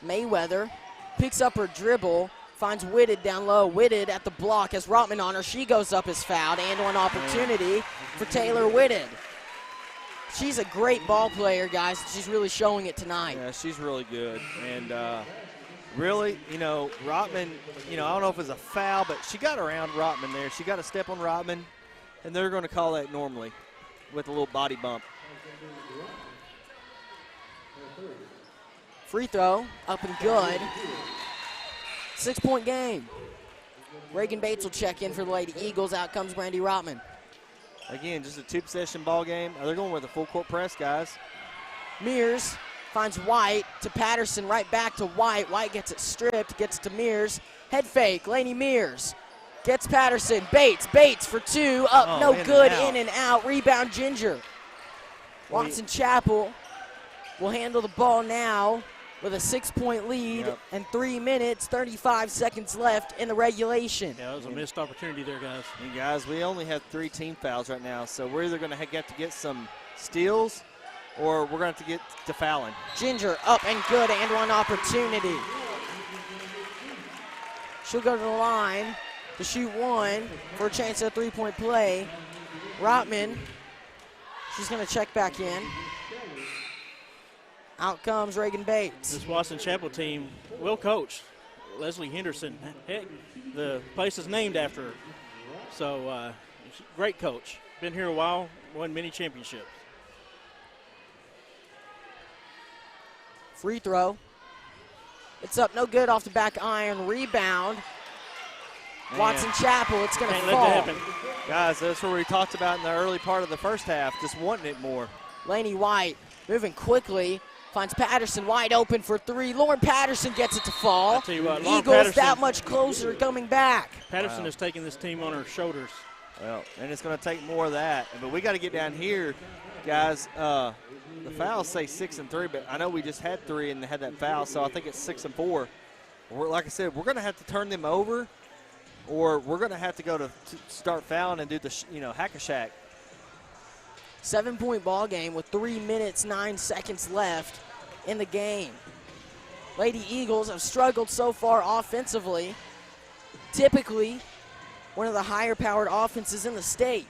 S2: Mayweather picks up her dribble, finds Whitted down low. Whitted at the block has Rotman on her. She goes up as fouled, and one opportunity for Taylor Whitted. She's a great ball player, guys. She's really showing it tonight.
S4: Yeah, she's really good. And really, Rotman, I don't know if it was a foul, but she got around Rotman there. She got a step on Rotman, and they're going to call that normally with a little body bump.
S2: Free throw, up and good. 6-point game. Reagan Bates will check in for the Lady Eagles. Out comes Brandy Rotman.
S4: Again, just a 2-possession ball game. They're going with a full court press, guys.
S2: Mears finds White to Patterson, right back to White. White gets it stripped, gets it to Mears. Head fake, Laney Mears gets Patterson. Bates for two, up, no good, in and out. Rebound, Ginger. Watson Chapel will handle the ball now with a 6-point lead and 3 minutes, 35 seconds left in the regulation.
S3: Yeah, that was a missed opportunity there, guys.
S4: And guys, we only have 3 team fouls right now, so we're either going to have to get some steals or we're going to have to get to fouling.
S2: Ginger up and good, and one opportunity. She'll go to the line to shoot one for a chance at a 3-point play. Rotman, she's going to check back in. Out comes Reagan Bates.
S3: This Watson Chapel team, well coached. Leslie Henderson, heck, the place is named after her. So, great coach. Been here a while, won many championships.
S2: Free throw. It's up, no good, off the back iron. Rebound. Watson Chapel, it's going to fall.
S3: Let that happen.
S4: Guys, that's what we talked about in the early part of the first half, just wanting it more.
S2: Laney White moving quickly. Finds Patterson wide open for three. Lauren Patterson gets it to fall.
S3: I'll tell you what,
S2: Eagles that much closer coming back.
S3: Patterson has taken this team on her shoulders.
S4: Well, and it's going to take more of that. But we got to get down here, guys. The fouls say 6 and 3, but I know we just had 3 and they had that foul, so I think it's 6 and 4. Like I said, we're going to have to turn them over, or we're going to have to go to start fouling and do the hack-a-shack.
S2: 7-point ball game with 3 minutes, 9 seconds left in the game. Lady Eagles have struggled so far offensively. Typically, one of the higher-powered offenses in the state.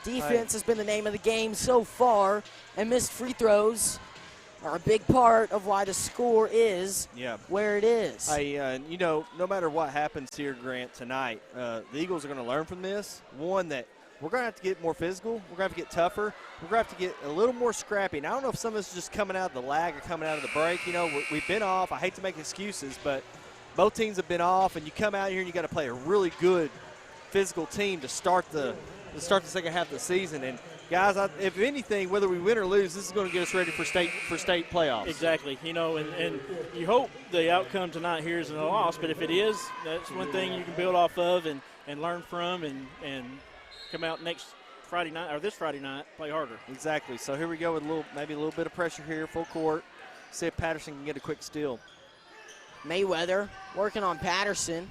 S2: Defense has been the name of the game so far, and missed free throws are a big part of why the score is where it is.
S4: No matter what happens here, Grant, tonight, the Eagles are going to learn from this. One, that we're going to have to get more physical. We're going to have to get tougher. We're going to have to get a little more scrappy. And I don't know if some of this is just coming out of the lag or coming out of the break. We've been off. I hate to make excuses, but both teams have been off, and you come out here and you got to play a really good physical team to start the second half of the season. And guys, if anything, whether we win or lose, this is going to get us ready for state playoffs.
S3: Exactly. And you hope the outcome tonight here isn't a loss, but if it is, that's one thing you can build off of and learn from and come out next Friday night or this Friday night, play harder.
S4: Exactly. So here we go with maybe a little bit of pressure here, full court. See if Patterson can get a quick steal.
S2: Mayweather working on Patterson.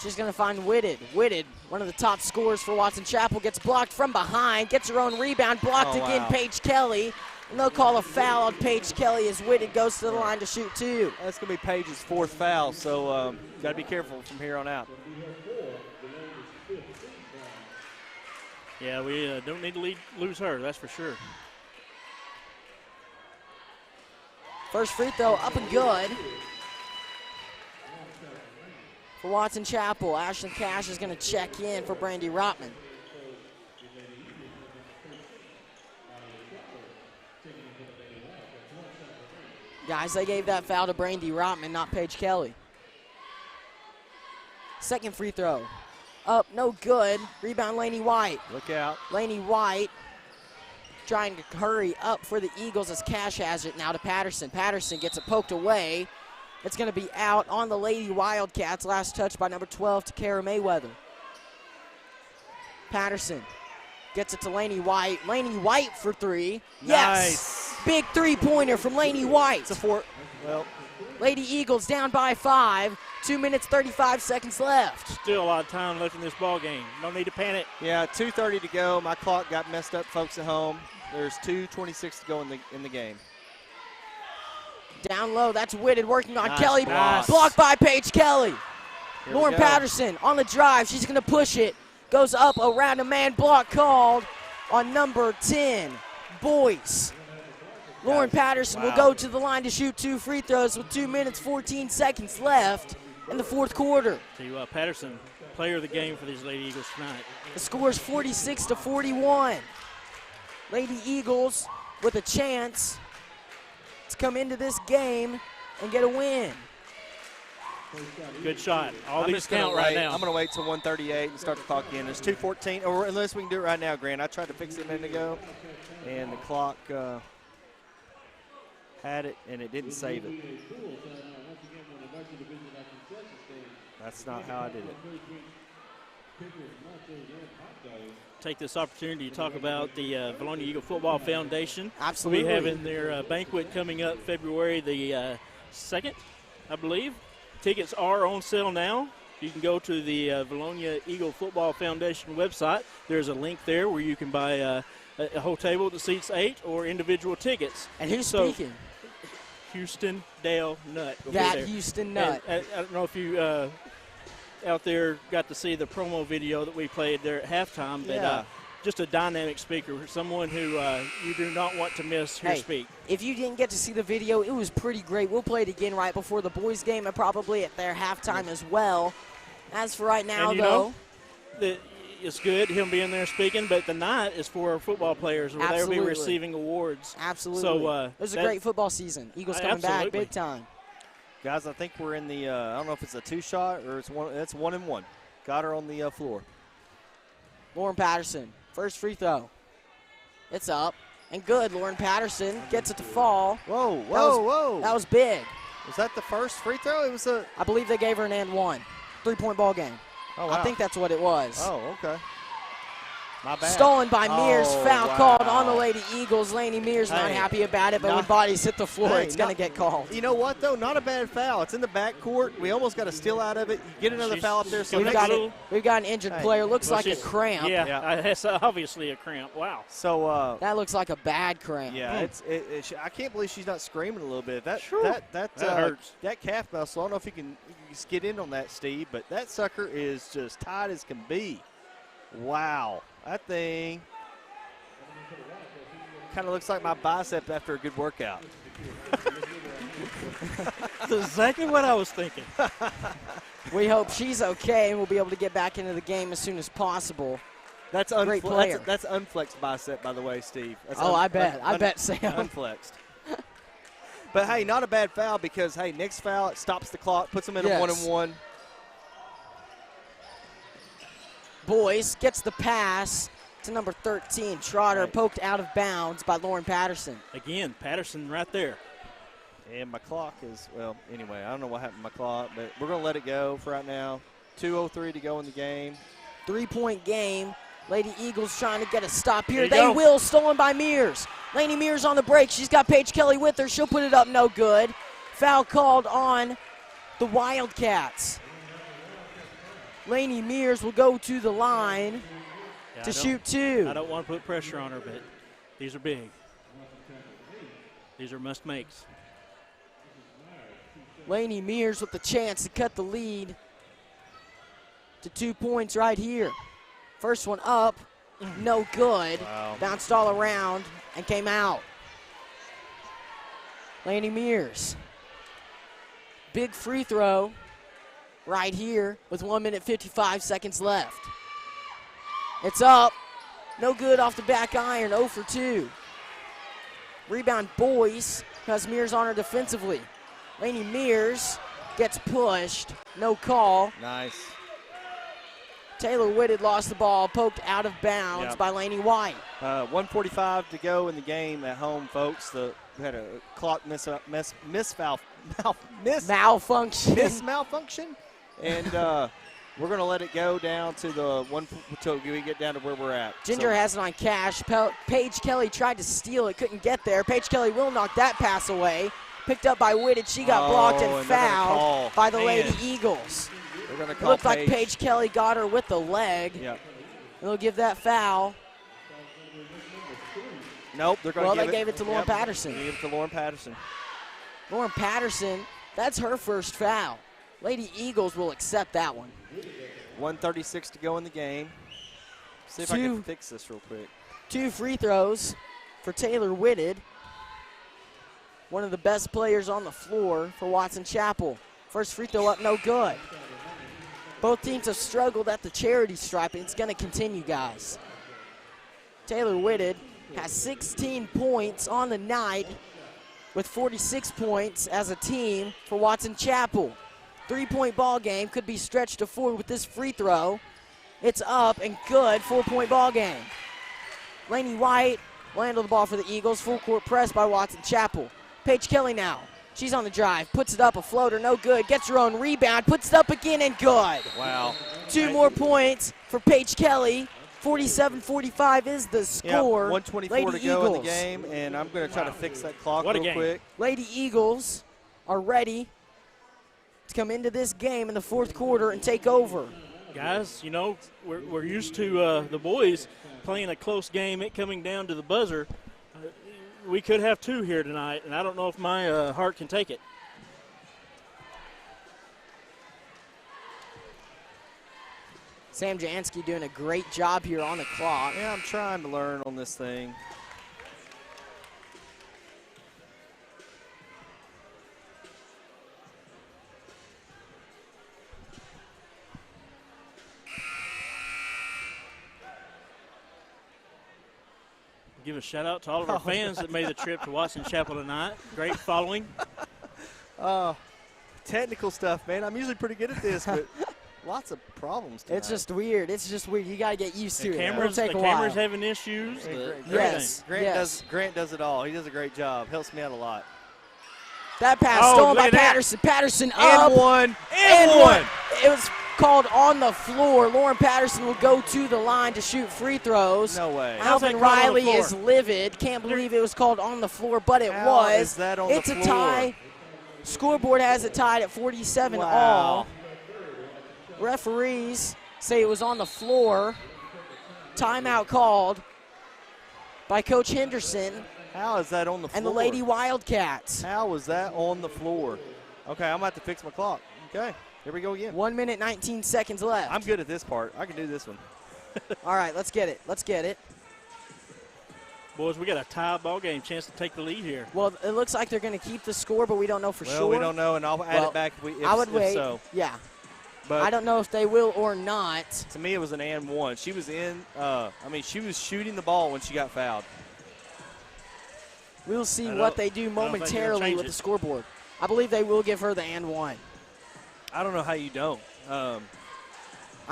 S2: She's going to find Whitted. Whitted, one of the top scorers for Watson Chapel, gets blocked from behind, gets her own rebound, blocked again, Paige Kelly. And they'll call a foul on Paige Kelly as Whitted goes to the line to shoot 2.
S4: That's going to be Paige's 4th foul, so got to be careful from here on out.
S3: Yeah, we don't need to lose her, that's for sure.
S2: First free throw up and good. For Watson Chapel, Ashlyn Cash is going to check in for Brandy Rotman. Guys, they gave that foul to Brandy Rotman, not Paige Kelly. Second free throw. Up, no good. Rebound, Laney White.
S4: Look out.
S2: Laney White trying to hurry up for the Eagles as Cash has it now to Patterson. Patterson gets it poked away. It's going to be out on the Lady Wildcats. Last touch by number 12 to Kara Mayweather. Patterson gets it to Laney White. Laney White for 3.
S4: Nice.
S2: Yes. Big three-pointer from Laney White.
S4: It's a 4. Well,
S2: Lady Eagles down by 5. 2 minutes, 35 seconds left.
S3: Still a lot of time left in this ball game. No need to panic.
S4: Yeah, 2:30 to go. My clock got messed up, folks at home. There's 2:26 to go in the game.
S2: Down low, that's Whitted working on
S4: Nice
S2: Kelly.
S4: block.
S2: Blocked by Paige Kelly.
S4: Here
S2: Lauren
S4: we go.
S2: Patterson on the drive. She's going to push it. Goes up around a man block called on number 10, Boyce. Lauren Patterson will go to the line to shoot 2 free throws with 2 minutes, 14 seconds left in the fourth quarter.
S3: Tell you what, Patterson, player of the game for these Lady Eagles tonight.
S2: The score is 46-41. Lady Eagles with a chance to come into this game and get a win.
S3: Good shot. All
S4: I'm
S3: these
S4: just gonna
S3: count right
S4: wait.
S3: now.
S4: I'm going to wait till 1:38 and start the clock in. There's 2:14, or unless we can do it right now, Grant. I tried to fix it a minute ago, and the clock had it, and it didn't save it. That's not how I did it.
S3: Take this opportunity to talk about the Vilonia Eagle Football Foundation.
S2: Absolutely.
S3: We'll be having their banquet coming up February the 2nd, I believe. Tickets are on sale now. You can go to the Vilonia Eagle Football Foundation website. There's a link there where you can buy a whole table that seats 8 or individual tickets.
S2: And who's speaking?
S3: Houston Dale Nutt. will be
S2: That
S3: there.
S2: Houston Nutt.
S3: And I don't know if you out there got to see the promo video that we played there at halftime, but just a dynamic speaker, someone who you do not want to miss here speak.
S2: If you didn't get to see the video, it was pretty great. We'll play it again right before the boys' game and probably at their halftime as well. As for right now,
S3: and you
S2: though,
S3: know, it's good him being there speaking, but the night is for football players where they'll be receiving awards.
S2: Absolutely.
S3: So
S2: it was a great football season. Eagles coming back big time.
S4: Guys, I think we're in the, I don't know if it's a 2-shot or it's 1-and-1. Got her on the floor.
S2: Lauren Patterson, first free throw. It's up and good. Lauren Patterson gets it to fall.
S4: Whoa, whoa, whoa.
S2: That was big.
S4: Was that the first free throw? It was
S2: I believe they gave her an and one. 3-point ball game.
S4: Oh, wow.
S2: I think that's what it was.
S4: Oh, okay. My bad.
S2: Stolen by Mears. Foul called on the
S4: wow.
S2: Lady Eagles. Laney Mears not
S4: Hey,
S2: happy about it, but when bodies hit the floor, it's going to get called.
S4: You know what, though? Not a bad foul. It's in the backcourt. We almost got a steal out of it. You get another foul up there. So
S2: We've got an injured player. Looks like a cramp.
S3: Yeah, that's obviously a cramp. Wow.
S4: So
S2: that looks like a bad cramp.
S4: Yeah, I can't believe she's not screaming a little bit. That
S3: hurts.
S4: That calf muscle. I don't know if you can just get in on that, Steve, but that sucker is just tight as can be. Wow, that thing kind of looks like my bicep after a good workout.
S3: That's exactly what I was thinking.
S2: We hope she's okay and we'll be able to get back into the game as soon as possible.
S4: That's
S2: great player.
S4: That's unflexed bicep, by the way, Steve. That's
S2: I bet Sam.
S4: Unflexed. But, hey, not a bad foul because, hey, next foul, it stops the clock, puts them in a 1-and-1.
S2: Boyce gets the pass to number 13. Trotter poked out of bounds by Lauren Patterson.
S3: Again, Patterson right there.
S4: And my clock is, well, anyway, I don't know what happened to my clock, but we're going to let it go for right now. 2:03 to go in the game.
S2: 3-point game. Lady Eagles trying to get a stop here. They will. Stolen by Mears. Laney Mears on the break. She's got Paige Kelly with her. She'll put it up. No good. Foul called on the Wildcats. Laney Mears will go to the line to shoot 2.
S3: I don't want to put pressure on her, but these are big. These are must-makes.
S2: Laney Mears with the chance to cut the lead to 2 points right here. First one up, no good.
S4: Wow.
S2: Bounced all around and came out. Laney Mears. Big free throw right here with 1 minute 55 seconds left. It's up. No good off the back iron, 0 for 2. Rebound Boyce, who has Mears on her defensively. Laney Mears gets pushed, no call.
S4: Nice.
S2: Taylor Whitted lost the ball, poked out of bounds by Laney White.
S4: 1:45 to go in the game at home, folks. We had a clock malfunction. And we're going to let it go down to the one until we get down to where we're at.
S2: Ginger has it on cash. Paige Kelly tried to steal it, couldn't get there. Paige Kelly will knock that pass away. Picked up by Whitted. She got blocked and fouled by the Lady Eagles. It looked like Paige Kelly got her with the leg.
S4: Yep.
S2: They'll give that foul.
S4: Nope, they're going to give it.
S2: They gave it to Lauren Patterson.
S4: They gave it to Lauren Patterson.
S2: Lauren Patterson, that's her first foul. Lady Eagles will accept that one.
S4: 1:36 to go in the game. See if I can fix this real quick.
S2: 2 free throws for Taylor Whitted, one of the best players on the floor for Watson Chapel. First free throw up, no good. Both teams have struggled at the charity stripe, and it's going to continue, guys. Taylor Whitted has 16 points on the night with 46 points as a team for Watson Chapel. 3-point ball game, could be stretched to 4 with this free throw. It's up and good, 4-point ball game. Lainey White will handle the ball for the Eagles. Full court press by Watson Chapel. Paige Kelly now. She's on the drive, puts it up, a floater, no good. Gets her own rebound, puts it up again and good.
S4: Wow.
S2: 2 more points for Paige Kelly. 47-45 is the score.
S4: Yeah, 1:24
S2: Lady
S4: to
S2: Eagles.
S4: go in the game, and I'm going to try to fix that clock real quick.
S2: Lady Eagles are ready to come into this game in the 4th quarter and take over.
S3: Guys, you know, we're used to the boys playing a close game, it coming down to the buzzer. We could have 2 here tonight, and I don't know if my heart can take it.
S2: Sam Jansky doing a great job here on the clock.
S4: Yeah, I'm trying to learn on this thing.
S3: Give a shout out to all of our fans that made the trip to Watson Chapel tonight. Great following.
S4: Technical stuff, man. I'm usually pretty good at this, but lots of problems tonight.
S2: It's just weird. It's just weird. You got to get used to it.
S3: It'll take a while. Camera's having issues.
S2: Yes.
S4: Grant does it all. He does a great job. Helps me out a lot.
S2: That pass stolen by Patterson. Patterson up.
S4: And one.
S2: It was called on the floor. Lauren Patterson will go to the line to shoot free throws.
S4: No way.
S2: Alvin Riley is livid. Can't believe it was called on the floor, but it was.
S4: Is that on
S2: it's
S4: the floor?
S2: A tie. Scoreboard has it tied at 47 all. Referees say it was on the floor. Timeout called by Coach Henderson.
S4: How is that on the floor?
S2: And the Lady Wildcats.
S4: How is that on the floor? Okay, I'm about to fix my clock. Okay, here we go again.
S2: 1 minute, 19 seconds left.
S4: I'm good at this part. I can do this one.
S2: All right, let's get it. Let's get it.
S3: Boys, we got a tie ball game, chance to take the lead here.
S2: Well, it looks like they're going to keep the score, but we don't know for sure.
S4: Well, we don't know, and I'll add it back
S2: I would wait.
S4: So.
S2: Yeah.
S4: But
S2: I don't know if they will or not.
S4: To me, it was an and one. She was she was shooting the ball when she got fouled.
S2: We'll see what they do momentarily with the scoreboard. I believe they will give her the and one.
S4: I don't know how you don't.
S2: I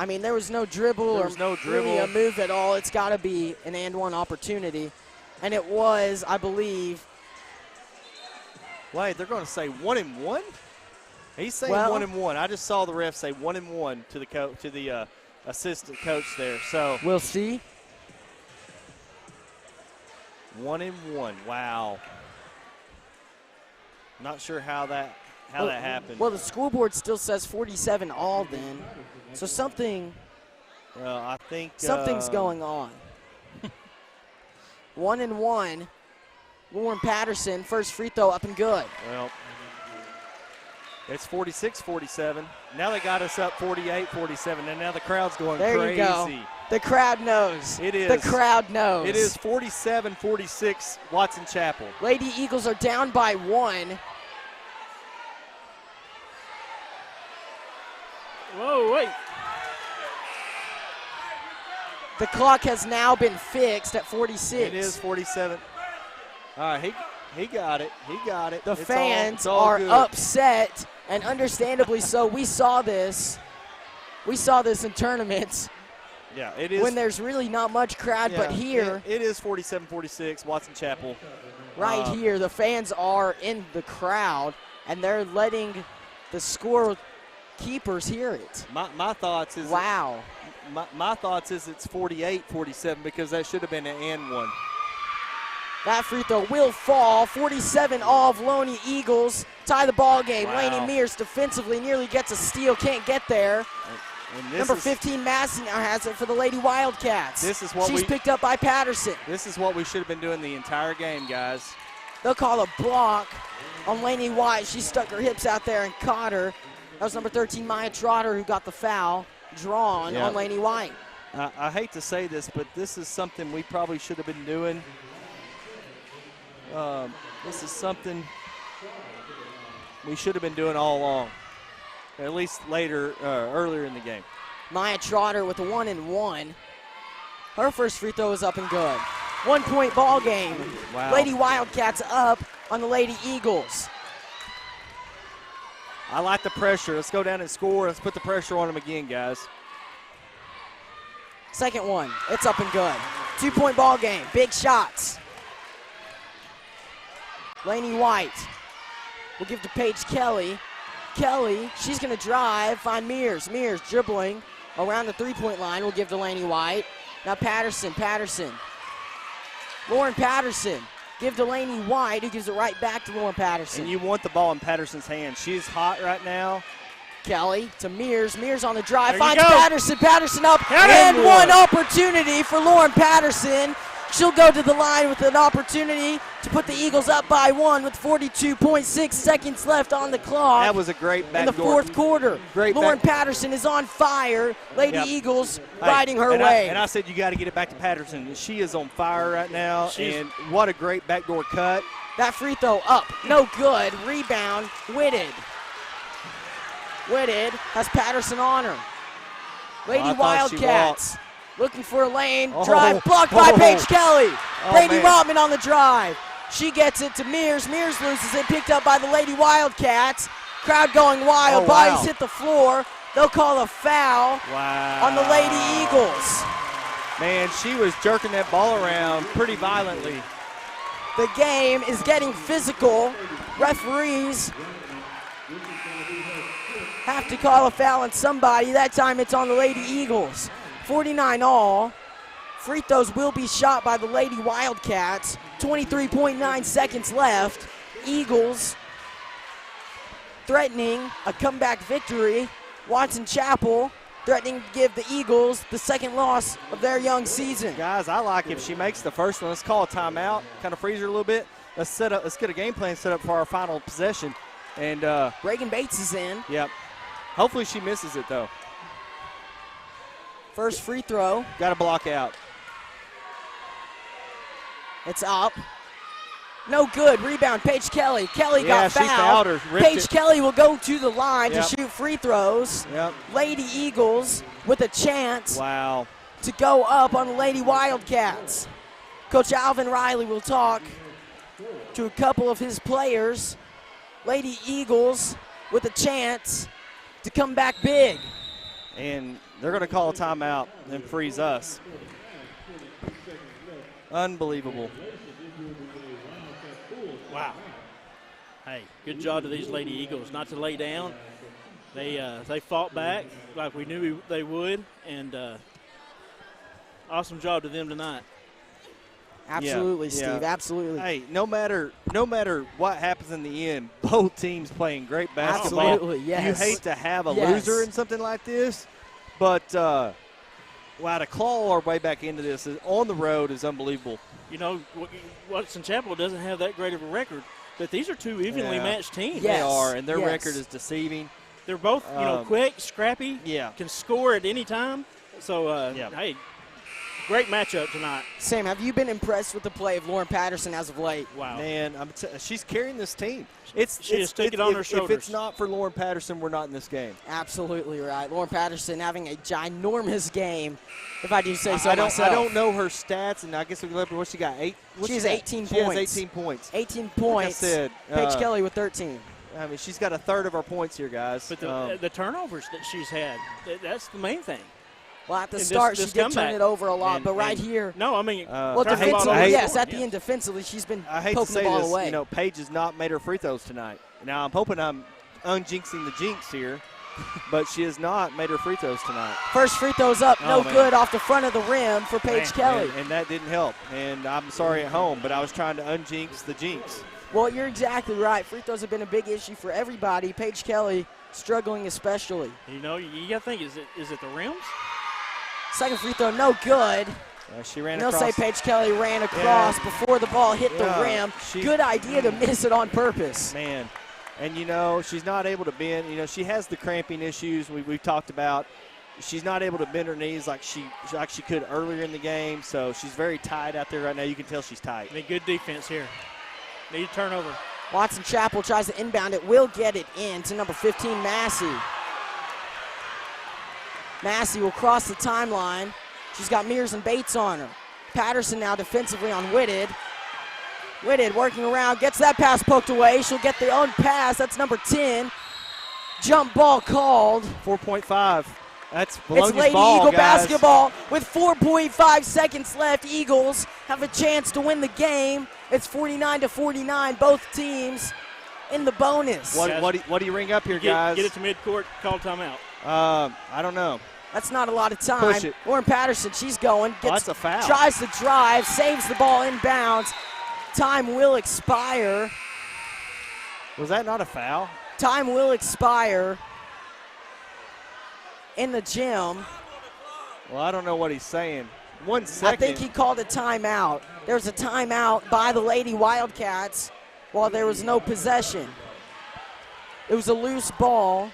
S2: mean, there was no dribble really a move at all. It's got to be an and one opportunity. And it was, I believe.
S4: Wait, they're going to say 1 and 1? He's saying 1 and 1. I just saw the ref say 1 and 1 to the assistant coach there. So
S2: we'll see.
S4: 1 and 1. Wow. Not sure how that happened.
S2: Well, the scoreboard still says 47 all then. So something.
S4: Well, I think
S2: something's going on. 1 and 1. Lauren Patterson, first free throw up and good.
S4: Well, it's 46-47. Now they got us up 48-47, and now the crowd's going crazy.
S2: There you go. The crowd knows.
S4: It is.
S2: The crowd knows.
S4: It is 47-46 Watson Chapel.
S2: Lady Eagles are down by 1.
S3: Whoa, wait.
S2: The clock has now been fixed at 46.
S4: It is 47. All right, he got it. He got it.
S2: The fans are upset, and understandably so. We saw this. We saw this in tournaments.
S4: Yeah, it is.
S2: When there's really not much crowd, but here.
S4: It is 47-46, Watson Chapel.
S2: Right here, the fans are in the crowd, and they're letting the scorekeepers hear it.
S4: My thoughts is.
S2: Wow.
S4: My thoughts is it's 48-47 because that should have been an and one.
S2: That free throw will fall. 47 all Vilonia Eagles tie the ball game.
S4: Wow.
S2: Laney Mears defensively nearly gets a steal, can't get there. Number 15 Massey now has it for the Lady Wildcats.
S4: This is what
S2: She's picked up by Patterson.
S4: This is what we should have been doing the entire game, guys.
S2: They'll call a block on Lainey White. She stuck her hips out there and caught her. That was number 13, Maya Trotter, who got the foul drawn on Lainey White.
S4: I hate to say this, but this is something we probably should have been doing. This is something we should have been doing all along, at least earlier in the game.
S2: Maya Trotter with a 1-and-1. Her first free throw is up and good. 1-point ball game.
S4: Wow.
S2: Lady Wildcats up on the Lady Eagles.
S4: I like the pressure. Let's go down and score. Let's put the pressure on them again, guys.
S2: Second one, it's up and good. 2-point ball game, big shots. Lainey White will give to Paige Kelly. Kelly, she's gonna drive, find Mears. Mears dribbling around the 3-point line, will give to Lainey White. Now Patterson. Lauren Patterson, give to Lainey White, who gives it right back to Lauren Patterson.
S4: And you want the ball in Patterson's hand. She's hot right now.
S2: Kelly to Mears. Mears on the drive,
S4: There
S2: finds
S4: you go.
S2: Patterson. Patterson up,
S4: Got
S2: and
S4: it.
S2: one opportunity for Lauren Patterson. She'll go to the line with an opportunity to put the Eagles up by 1 with 42.6 seconds left on the clock.
S4: That was a great backdoor.
S2: In the fourth quarter.
S4: Great
S2: Lauren Patterson is on fire. Lady Eagles riding her way.
S4: I said you got to get it back to Patterson. She is on fire right now, and what a great backdoor cut.
S2: That free throw up, no good. Rebound, Whitted. Whitted has Patterson on her. Lady Wildcats looking for a lane. Drive blocked by Paige Kelly. Brady Rotman on the drive. She gets it to Mears. Mears loses it, picked up by the Lady Wildcats. Crowd going wild. Bodies hit the floor. They'll call a foul on the Lady Eagles.
S4: Man, she was jerking that ball around pretty violently.
S2: The game is getting physical. Referees have to call a foul on somebody. That time it's on the Lady Eagles. 49 all. Free throws will be shot by the Lady Wildcats. 23.9 seconds left. Eagles threatening a comeback victory. Watson Chapel threatening to give the Eagles the second loss of their young season.
S4: Guys, I like if she makes the first one. Let's call a timeout. Kind of freeze her a little bit. Let's get a game plan set up for our final possession. And
S2: Reagan Bates is in.
S4: Yep. Hopefully she misses it though.
S2: First free throw.
S4: Got to block out.
S2: It's up. No good. Rebound, Paige Kelly. Kelly got fouled.
S4: She fouled her.
S2: Paige Kelly will go to the line to shoot free throws.
S4: Yep.
S2: Lady Eagles with a chance to go up on the Lady Wildcats. Coach Alvin Riley will talk to a couple of his players. Lady Eagles with a chance to come back big.
S4: And they're going to call a timeout and freeze us. Unbelievable.
S3: Wow. Hey, good job to these Lady Eagles not to lay down. They fought back like we knew they would, and awesome job to them tonight.
S2: Absolutely, Steve. Absolutely.
S4: Hey, no matter what happens in the end, both teams playing great basketball.
S2: Absolutely, yes.
S4: You hate to have a loser in something like this, but to claw our way back into this on the road is unbelievable.
S3: You know, Watson Chapel doesn't have that great of a record, but these are two evenly matched teams.
S4: They are, and their record is deceiving.
S3: They're both, quick, scrappy, can score at any time. So, hey, great matchup tonight.
S2: Sam, have you been impressed with the play of Lauren Patterson as of late?
S3: Wow.
S4: Man, she's carrying this team.
S3: She has taken it on her shoulders.
S4: If it's not for Lauren Patterson, we're not in this game.
S2: Absolutely right. Lauren Patterson having a ginormous game, if I do say so myself.
S4: I don't know her stats, and I guess we can look at what she got.
S2: She has 18 points.
S4: She has 18 points.
S2: 18 points.
S4: Like I said,
S2: Paige Kelly with 13.
S4: I mean, she's got a third of our points here, guys.
S3: But the turnovers that she's had, that's the main thing.
S2: Well, at the start, she did turn it over a lot, but right here.
S3: No, I mean,
S2: defensively, yes, at the end, defensively, she's been poking the ball away.
S4: You know, Paige has not made her free throws tonight. Now, I'm hoping I'm unjinxing the jinx here, but she has not made her free throws tonight.
S2: First free throws up, no good off the front of the rim for Paige Kelly.
S4: And that didn't help. And I'm sorry at home, but I was trying to unjinx the jinx.
S2: Well, you're exactly right. Free throws have been a big issue for everybody. Paige Kelly struggling especially.
S3: You know, you got to think, is it the rims?
S2: Second free throw, no good.
S4: She ran
S2: They'll
S4: across.
S2: say Paige Kelly ran across before the ball hit the rim. Good idea to miss it on purpose.
S4: Man, and she's not able to bend. She has the cramping issues we've talked about. She's not able to bend her knees like she could earlier in the game. So she's very tight out there right now. You can tell she's tight.
S3: I mean, good defense here. Need a turnover.
S2: Watson Chapel tries to inbound it. Will get it in to number 15, Massey. Massey will cross the timeline. She's got Mears and Bates on her. Patterson now defensively on Whitted. Whitted working around, gets that pass poked away. She'll get the own pass. That's number 10. Jump ball called.
S4: 4.5. That's Vilonia's
S2: It's Lady
S4: ball,
S2: Eagle
S4: guys.
S2: basketball with 4.5 seconds left. Eagles have a chance to win the game. It's 49-49. Both teams in the bonus.
S4: What do you ring up here, guys?
S3: Get it to midcourt. Call timeout.
S4: I don't know.
S2: That's not a lot of time.
S4: Push it.
S2: Lauren Patterson, she's going.
S4: That's a foul.
S2: Tries to drive, saves the ball inbounds. Time will expire.
S4: Was that not a foul?
S2: Time will expire in the gym.
S4: Well, I don't know what he's saying. 1 second.
S2: I think he called a timeout. There's a timeout by the Lady Wildcats while there was no possession. It was a loose ball.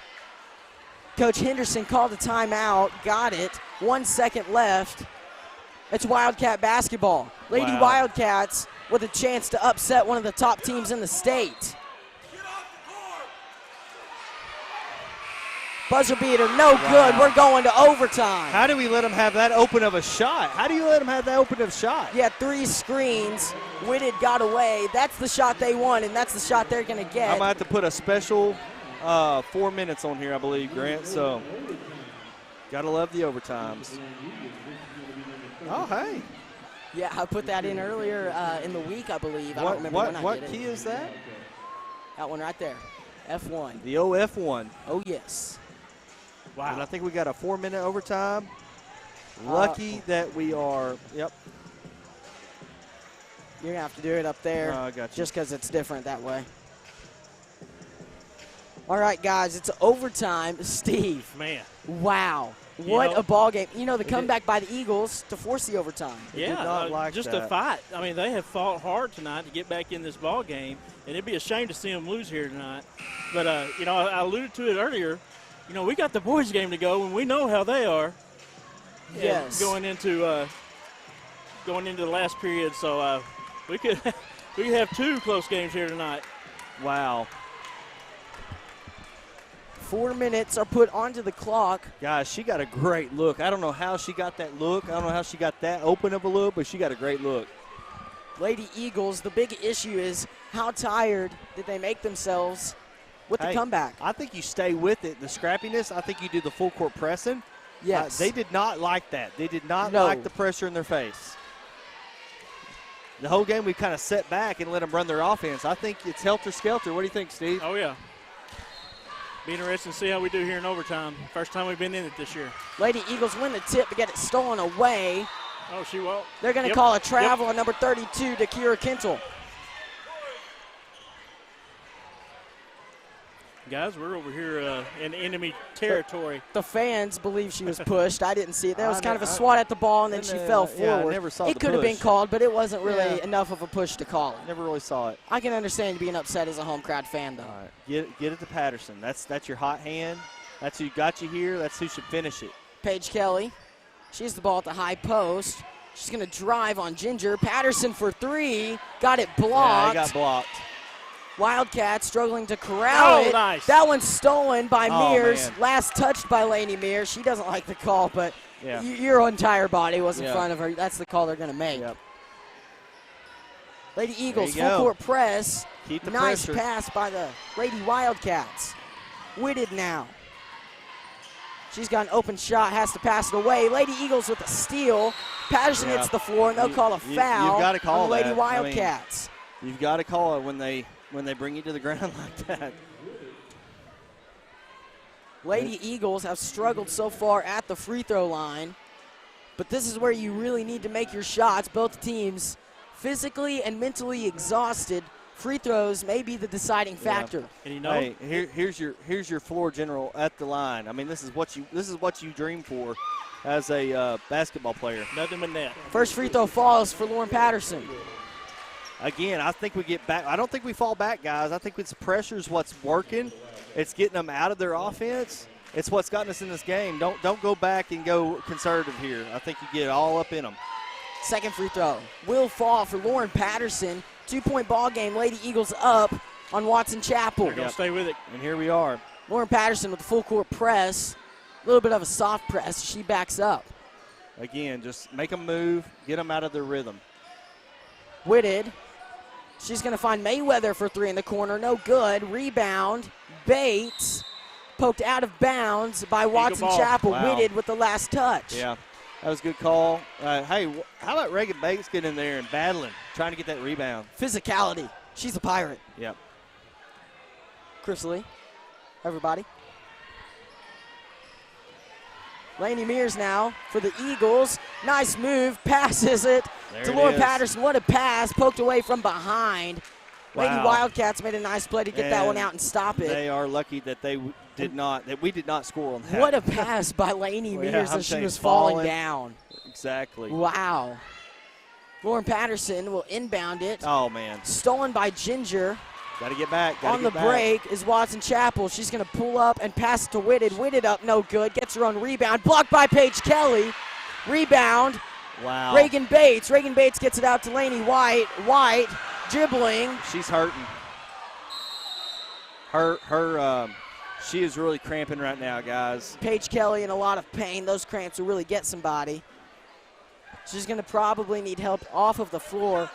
S2: Coach Henderson called a timeout, got it. 1 second left. It's Wildcat basketball. Lady
S4: Wow.
S2: Wildcats with a chance to upset one of the top teams in the state. Buzzer beater, no good. We're going to overtime.
S4: How do we let them have that open of a shot? How do you let them have that open of a shot?
S2: Yeah, 3 screens. Whitted got away. That's the shot they won, and that's the shot they're going to get.
S4: I'm going to have to put a special 4 minutes on here, I believe, Grant. So, got to love the overtimes. Oh, hey.
S2: Yeah, I put that in earlier in the week, I believe. I don't remember when I did
S4: What
S2: it.
S4: key is that?
S2: That one right there, F1.
S4: The OF1.
S2: Oh, yes.
S4: Wow. And I think we got a 4-minute overtime. Lucky that we are, yep.
S2: You're going to have to do it up there.
S4: I got you.
S2: Just because it's different that way. All right, guys, it's overtime. Steve.
S3: Man.
S2: Wow. What a ball game. The comeback by the Eagles to force the overtime.
S3: Just a fight. I mean, they have fought hard tonight to get back in this ball game, and it'd be a shame to see them lose here tonight. But, I alluded to it earlier. We got the boys' game to go, and we know how they are.
S2: Yes.
S3: Going into the last period, so we could have 2 close games here tonight.
S4: Wow.
S2: 4 minutes are put onto the clock.
S4: Guys, she got a great look. I don't know how she got that look. I don't know how she got that open of a look, but she got a great look.
S2: Lady Eagles, the big issue is how tired did they make themselves with the comeback?
S4: I think you stay with it. The scrappiness, I think you do the full court pressing.
S2: Yes.
S4: They did not like that. They did not like the pressure in their face. The whole game we kind of set back and let them run their offense. I think it's helter-skelter. What do you think, Steve?
S3: Oh, yeah. Be interesting to see how we do here in overtime. First time we've been in it this year.
S2: Lady Eagles win the tip but get it stolen away.
S3: Oh, she won't.
S2: They're going to call a travel on number 32 to Kira Kintle.
S3: Guys, we're over here in enemy territory.
S2: The fans believe she was pushed. I didn't see it. There was kind of a swat at the ball, and then she fell forward.
S4: I never saw
S2: it could have been called, but it wasn't really
S4: Yeah.
S2: enough of a push to call it.
S4: Never really saw it.
S2: I can understand being upset as a home crowd fan, though.
S4: All right. Get it to Patterson. That's your hot hand. That's who got you here. That's who should finish it.
S2: Paige Kelly. She has the ball at the high post. She's going to drive on Ginger. Patterson for 3. Got it blocked.
S4: Yeah, he got blocked.
S2: Wildcats struggling to corral it.
S3: Nice.
S2: That one's stolen by Mears.
S4: Man.
S2: Last touched by Lainey Mears. She doesn't like the call, but your entire body was in front of her. That's the call they're going to make.
S4: Yep.
S2: Lady Eagles, full
S4: go.
S2: court press.
S4: Keep the
S2: nice
S4: pressure.
S2: pass by the Lady Wildcats. Whitted now. She's got an open shot, has to pass it away. Lady Eagles with a steal. Patterson hits the floor, and they'll call a foul
S4: you've got to call
S2: on the Lady
S4: that.
S2: Wildcats.
S4: I mean, you've got to call it when they bring you to the ground like that.
S2: Lady Eagles have struggled so far at the free throw line, but this is where you really need to make your shots. Both teams physically and mentally exhausted. Free throws may be the deciding factor.
S3: And
S4: hey, here's your floor general at the line. I mean, this is what you dream for. as a basketball player.
S3: Nothing but net.
S2: First free throw falls for Lauren Patterson.
S4: Again, I think we get back. I don't think we fall back, guys. I think it's pressure is what's working. It's getting them out of their offense. It's what's gotten us in this game. Don't go back and go conservative here. I think you get all up in them.
S2: Second free throw will fall for Lauren Patterson. 2-point ball game. Lady Eagles up on Watson Chapel.
S3: They're going to stay with it.
S4: And here we are.
S2: Lauren Patterson with the full court press. A little bit of a soft press. She backs up.
S4: Again, just make them move, get them out of their rhythm.
S2: Whitted. She's going to find Mayweather for three in the corner. No good. Rebound. Bates. Poked out of bounds by Watson Chapel.
S4: Wow.
S2: Whitted with the last touch.
S4: Yeah, that was a good call. Hey, how about Reagan Bates getting in there and battling, trying to get that rebound?
S2: Physicality. She's a pirate.
S4: Yep.
S2: Chris Lee. Everybody. Laney Mears now for the Eagles. Nice move. Passes it to Lauren Patterson. What a pass. Poked away from behind.
S4: Wow.
S2: Lady Wildcats made a nice play to get that one out and stop it.
S4: They are lucky that we did not score on that.
S2: What a pass by Laney Mears as she was falling down.
S4: Exactly.
S2: Wow. Lauren Patterson will inbound it.
S4: Oh, man.
S2: Stolen by Ginger.
S4: Got to get back.
S2: On the break is Watson Chapel. She's going to pull up and pass it to Whitted. Whitted up, no good. Gets her own rebound. Blocked by Paige Kelly. Rebound.
S4: Wow.
S2: Reagan Bates. Reagan Bates gets it out to Laney White. White dribbling.
S4: She's hurting. She is really cramping right now, guys.
S2: Paige Kelly in a lot of pain. Those cramps will really get somebody. She's going to probably need help off of the floor.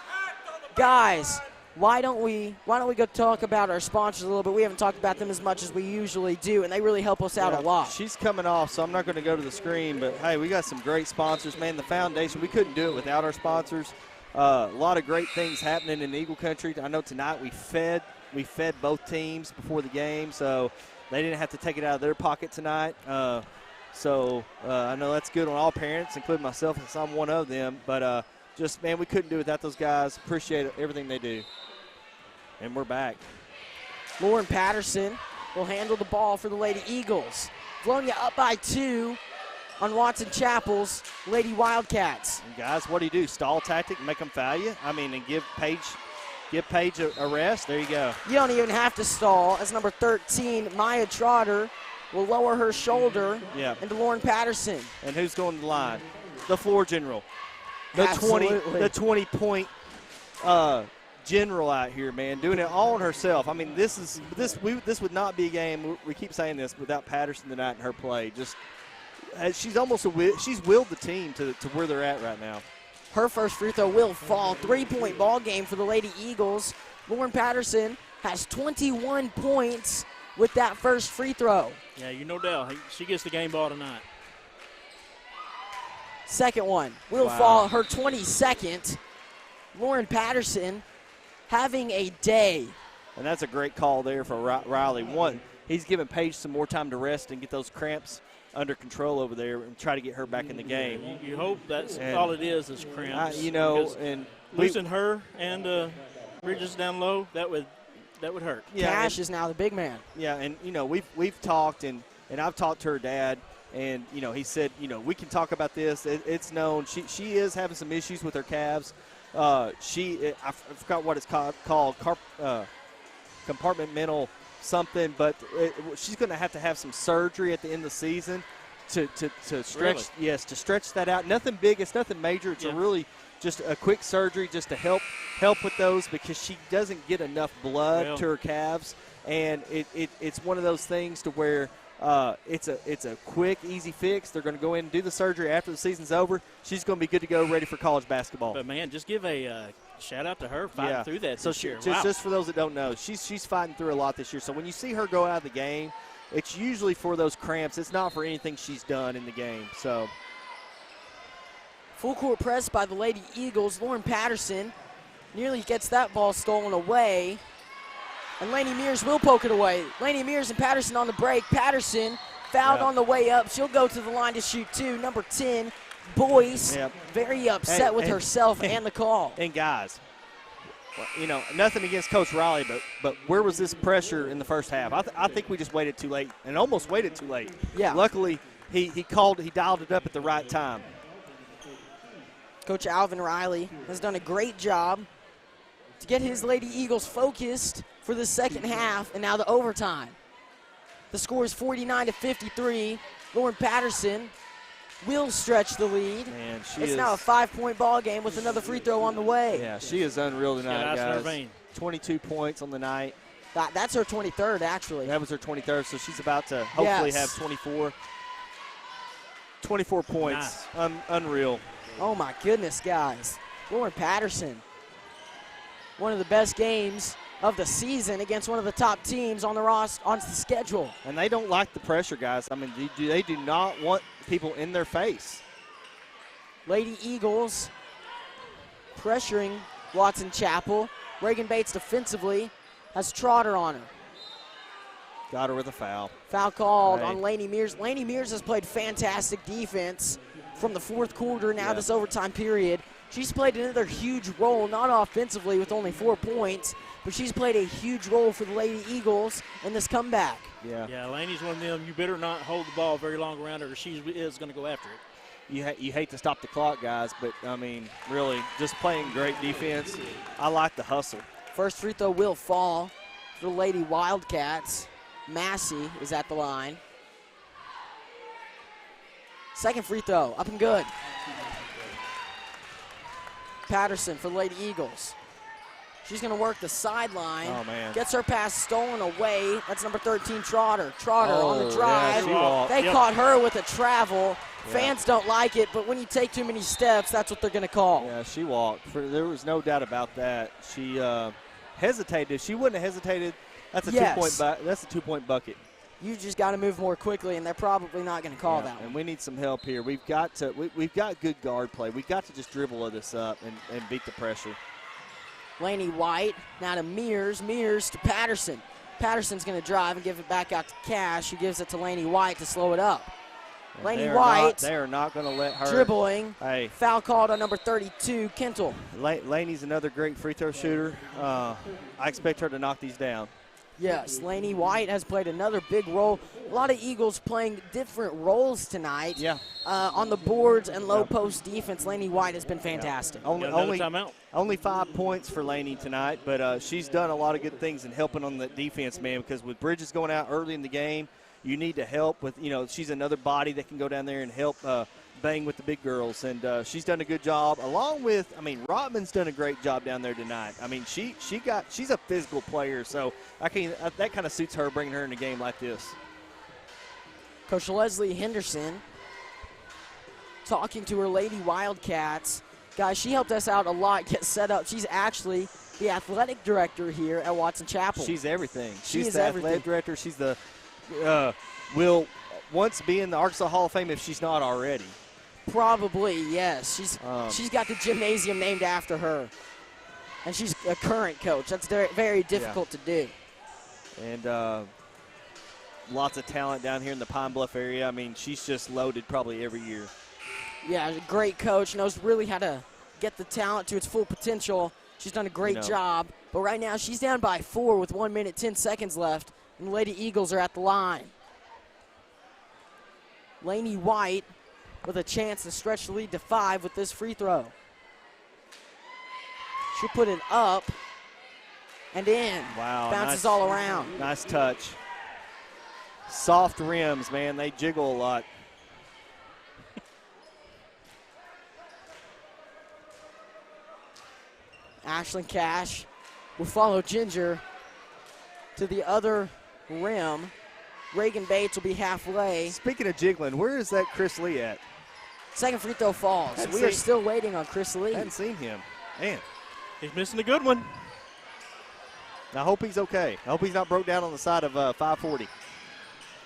S2: Guys, why don't we go talk about our sponsors a little bit? We haven't talked about them as much as we usually do, and they really help us out a lot.
S4: She's coming off, so I'm not going to go to the screen, but, hey, we got some great sponsors. Man, the foundation, we couldn't do it without our sponsors. A lot of great things happening in Eagle Country. I know tonight we fed both teams before the game, so they didn't have to take it out of their pocket tonight. So I know that's good on all parents, including myself, since I'm one of them. But just, man, we couldn't do it without those guys. Appreciate everything they do. And we're back.
S2: Lauren Patterson will handle the ball for the Lady Eagles. Vilonia up by 2 on Watson Chapel's Lady Wildcats.
S4: And guys, what do? Stall tactic, make them foul you? I mean, and give Paige a rest. There you go.
S2: You don't even have to stall, as number 13, Maya Trotter, will lower her shoulder into Lauren Patterson.
S4: And who's going to the line? The floor general. The
S2: Absolutely.
S4: 20-point general out here, man, doing it all on herself. I mean, this would not be a game. We keep saying this without Patterson tonight and her play. Just she's willed the team to where they're at right now.
S2: Her first free throw will fall. 3-point ball game for the Lady Eagles. Lauren Patterson has 21 points with that first free throw.
S3: Yeah, no doubt. She gets the game ball tonight.
S2: Second one will fall. Her 22nd. Lauren Patterson having a day.
S4: And that's a great call there for Riley. One, he's giving Paige some more time to rest and get those cramps under control over there and try to get her back in the game.
S3: You hope that's all it is cramps.
S4: And
S3: losing her and Bridges down low, that would hurt.
S2: Yeah, Cash is now the big man.
S4: Yeah, and we've talked and I've talked to her dad, and he said we can talk about this. It's known she is having some issues with her calves. I forgot what it's called compartmental something, but she's going to have some surgery at the end of the season to stretch.
S3: Really?
S4: Yes, to stretch that out. Nothing big. It's nothing major. It's a really just a quick surgery just to help with those, because she doesn't get enough blood to her calves, and it's one of those things to where it's a quick, easy fix. They're going to go in and do the surgery after the season's over. She's going to be good to go, ready for college basketball.
S3: But, man, just give a shout out to her fighting through that
S4: so
S3: this year.
S4: Just for those that don't know, she's fighting through a lot this year. So when you see her go out of the game, it's usually for those cramps. It's not for anything she's done in the game. So
S2: full court press by the Lady Eagles. Lauren Patterson nearly gets that ball stolen away. And Laney Mears will poke it away. Laney Mears and Patterson on the break. Patterson fouled on the way up. She'll go to the line to shoot 2. Number 10, Boyce, very upset with herself and the call.
S4: And guys, nothing against Coach Riley, but where was this pressure in the first half? I think we just waited too late and almost waited too late.
S2: Yeah.
S4: Luckily, he dialed it up at the right time.
S2: Coach Alvin Riley has done a great job to get his Lady Eagles focused for the second half and now the overtime. The score is 49-53. Lauren Patterson will stretch the lead.
S4: Man,
S2: it's now a 5-point ball game with another free throw on the way.
S4: Yeah, she is unreal tonight, guys. 22 points on the night.
S2: That's her 23rd, actually.
S4: That was her 23rd, so she's about to hopefully have 24 points.
S3: Nice.
S4: Unreal.
S2: Oh, my goodness, guys. Lauren Patterson, one of the best games of the season against one of the top teams on the schedule.
S4: And they don't like the pressure, guys. I mean, they do not want people in their face.
S2: Lady Eagles pressuring Watson Chapel. Reagan Bates defensively has Trotter on her.
S4: Got her with a foul.
S2: Foul called on Lainey Mears. Lainey Mears has played fantastic defense from the fourth quarter now this overtime period. She's played another huge role, not offensively with only 4 points, but she's played a huge role for the Lady Eagles in this comeback.
S3: Yeah, Laney's one of them. You better not hold the ball very long around her, or she is going to go after it.
S4: You hate to stop the clock, guys, but, I mean, really, just playing great defense. I like the hustle.
S2: First free throw will fall for the Lady Wildcats. Massey is at the line. Second free throw, up and good. Patterson for the Lady Eagles. She's going to work the sideline.
S4: Oh, man.
S2: Gets her pass stolen away. That's number 13, Trotter. Trotter on the drive.
S4: Yeah,
S2: they caught her with a travel. Fans don't like it, but when you take too many steps, that's what they're going to call.
S4: Yeah, she walked. There was no doubt about that. She hesitated. If she wouldn't have hesitated, that's a 2-point bucket.
S2: You just got to move more quickly, and they're probably not going to call that one.
S4: And we need some help here. We've got good guard play. We've got to just dribble this up and beat the pressure.
S2: Laney White now to Mears. Mears to Patterson. Patterson's going to drive and give it back out to Cash, who gives it to Laney White to slow it up. Laney White.
S4: They are not going to let her.
S2: Dribbling.
S4: Hey.
S2: Foul called on number 32, Kentel.
S4: Laney's another great free throw shooter. I expect her to knock these down.
S2: Yes, Laney White has played another big role. A lot of Eagles playing different roles tonight.
S4: Yeah.
S2: On the boards and low post defense, Laney White has been fantastic.
S4: Only 5 points for Laney tonight, but she's done a lot of good things in helping on the defense, man, because with Bridges going out early in the game, you need to help with, she's another body that can go down there and help bang with the big girls, and she's done a good job. Along with, Rotman's done a great job down there tonight. She's a physical player, so that kind of suits her, bringing her in a game like this.
S2: Coach Leslie Henderson talking to her Lady Wildcats. Guys, she helped us out a lot get set up. She's actually the athletic director here at Watson Chapel.
S4: She's everything.
S2: She's
S4: the athletic director. She's the will once be in the Arkansas Hall of Fame if she's not already.
S2: Probably, yes. She's got the gymnasium named after her. And she's a current coach. That's very, very difficult to do.
S4: And lots of talent down here in the Pine Bluff area. She's just loaded probably every year.
S2: Yeah, a great coach. Knows really how to get the talent to its full potential. She's done a great job. But right now she's down by 4 with 1 minute, 10 seconds left. And the Lady Eagles are at the line. Laney White with a chance to stretch the lead to 5 with this free throw. She'll put it up and in.
S4: Wow.
S2: Bounces all around.
S4: Nice touch. Soft rims, man. They jiggle a lot.
S2: Ashlyn Cash will follow Ginger to the other rim. Reagan Bates will be halfway.
S4: Speaking of jiggling, where is that Chris Lee at?
S2: Second free throw falls. We are still waiting on Chris Lee.
S4: I hadn't seen him. Man.
S3: He's missing a good one.
S4: I hope he's okay. I hope he's not broke down on the side of 540.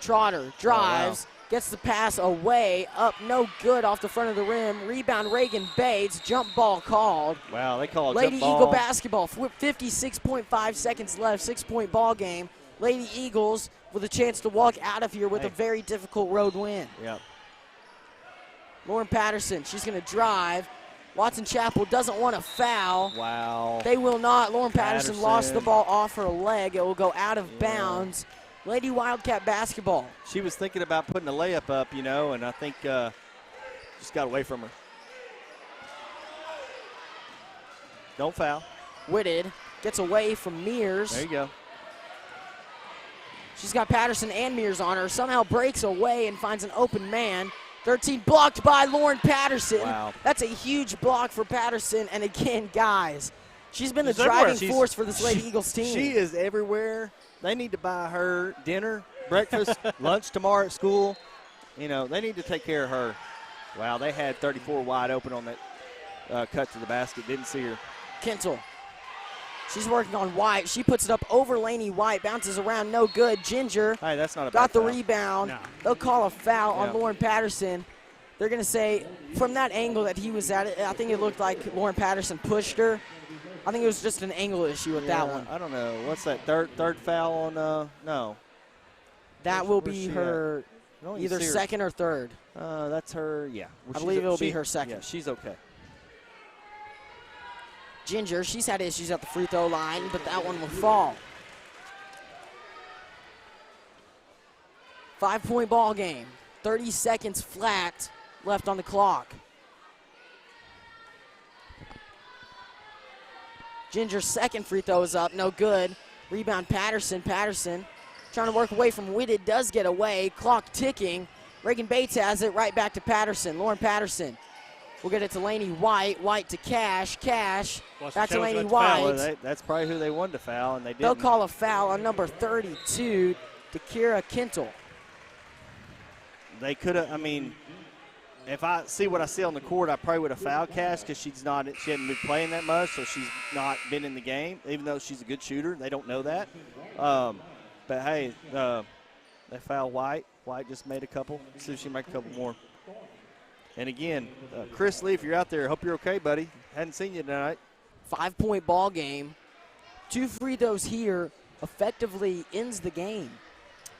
S2: Trotter drives, gets the pass away, up no good off the front of the rim. Rebound Reagan Bates, jump ball called.
S4: Wow, they called
S2: Lady
S4: jump ball.
S2: Eagle basketball, 56.5 seconds left, 6-point ball game. Lady Eagles with a chance to walk out of here with a very difficult road win.
S4: Yep.
S2: Lauren Patterson, she's going to drive. Watson Chapel doesn't want a foul.
S4: Wow.
S2: They will not. Lauren Patterson lost the ball off her leg. It will go out of bounds. Lady Wildcat basketball.
S4: She was thinking about putting a layup up, you know, and I think just got away from her. Don't foul.
S2: Whitted gets away from Mears.
S4: There you go.
S2: She's got Patterson and Mears on her. Somehow breaks away and finds an open man. 13 blocked by Lauren Patterson.
S4: Wow.
S2: That's a huge block for Patterson. And again, guys, she's been the driving force for this Lady Eagles team.
S4: She is everywhere. They need to buy her dinner, breakfast, lunch tomorrow at school. You know, they need to take care of her. Wow, they had 34 wide open on that cut to the basket. Didn't see her.
S2: Kintel. She's working on White. She puts it up over Laney White. Bounces around, no good. Ginger
S4: hey, that's not a
S2: got
S4: bad
S2: the
S4: foul.
S2: rebound.
S3: No.
S2: They'll call a foul on Lauren Patterson. They're going to say from that angle that he was at, I think it looked like Lauren Patterson pushed her. I think it was just an angle issue with that one.
S4: I don't know. What's that, third foul on, no.
S2: That will
S4: Where's
S2: be
S4: she
S2: her
S4: I don't even
S2: either
S4: see her.
S2: second or third.
S4: That's her, yeah. Well,
S2: I believe it will be her second.
S4: Yeah, she's okay.
S2: Ginger, she's had issues at the free throw line, but that one will fall. 5-point ball game. 30 seconds flat left on the clock. Ginger's second free throw is up, no good. Rebound Patterson. Patterson trying to work away from Whitted, does get away. Clock ticking. Reagan Bates has it right back to Patterson. Lauren Patterson will get it to Laney White. White to Cash. Cash back to Laney White.
S4: Well, that's probably who they wanted to foul, and they didn't.
S2: They'll call a foul on number 32, Kira Kintel.
S4: They could have, I mean, if I see what I see on the court, I probably would have fouled Cash because she hadn't been playing that much, so she's not been in the game, even though she's a good shooter. They don't know that. But, hey, they foul White. White just made a couple. See if she make a couple more. And, again, Chris Lee, if you're out there, hope you're okay, buddy. Hadn't seen you tonight.
S2: 5-point ball game. 2 free throws here effectively ends the game.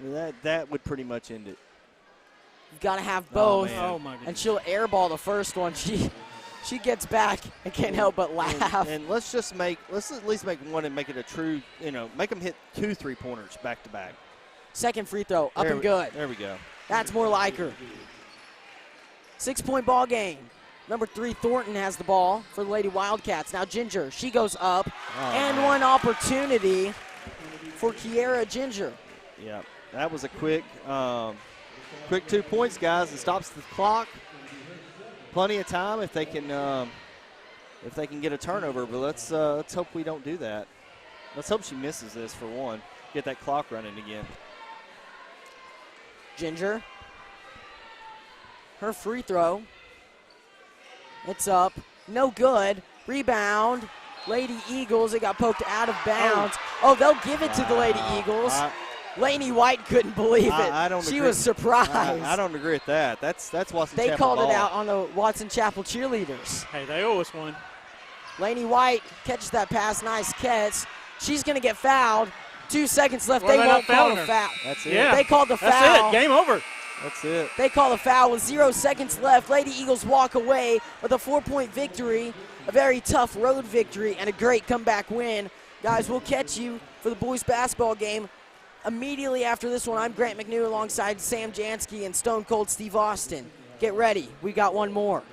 S4: That would pretty much end it.
S2: You've got to have both.
S3: Oh, my goodness.
S2: And she'll airball the first one. She gets back and can't help but laugh.
S4: And let's at least make one and make it a true, make them hit 2 3-pointers back to back.
S2: Second free throw, up and good.
S4: There we go.
S2: That's more like her. 6-point ball game. Number 3, Thornton has the ball for the Lady Wildcats. Now Ginger, she goes up. And one opportunity for Kiera Ginger.
S4: Yeah, that was a quick 2 points, guys. It stops the clock. Plenty of time if they can get a turnover. But let's hope we don't do that. Let's hope she misses this for one. Get that clock running again.
S2: Ginger. Her free throw. It's up. No good. Rebound. Lady Eagles. It got poked out of bounds. Oh, they'll give it to the Lady Eagles. Laney White couldn't believe it.
S4: I don't
S2: she
S4: agree.
S2: Was surprised.
S4: I don't agree with that. That's Watson
S2: They
S4: Chapel
S2: called
S4: ball.
S2: it out on the Watson Chapel cheerleaders.
S3: Hey, they owe us one.
S2: Laney White catches that pass. Nice catch. She's going to get fouled. 2 seconds left.
S3: Well,
S2: they won't call a foul.
S4: That's it.
S3: Yeah.
S2: They called the foul.
S3: That's it. Game over.
S4: That's it.
S2: They call a foul with 0 seconds left. Lady Eagles walk away with a 4-point victory, a very tough road victory, and a great comeback win. Guys, we'll catch you for the boys basketball game immediately after this one. I'm Grant McNew alongside Sam Jansky and Stone Cold Steve Austin. Get ready. We got one more.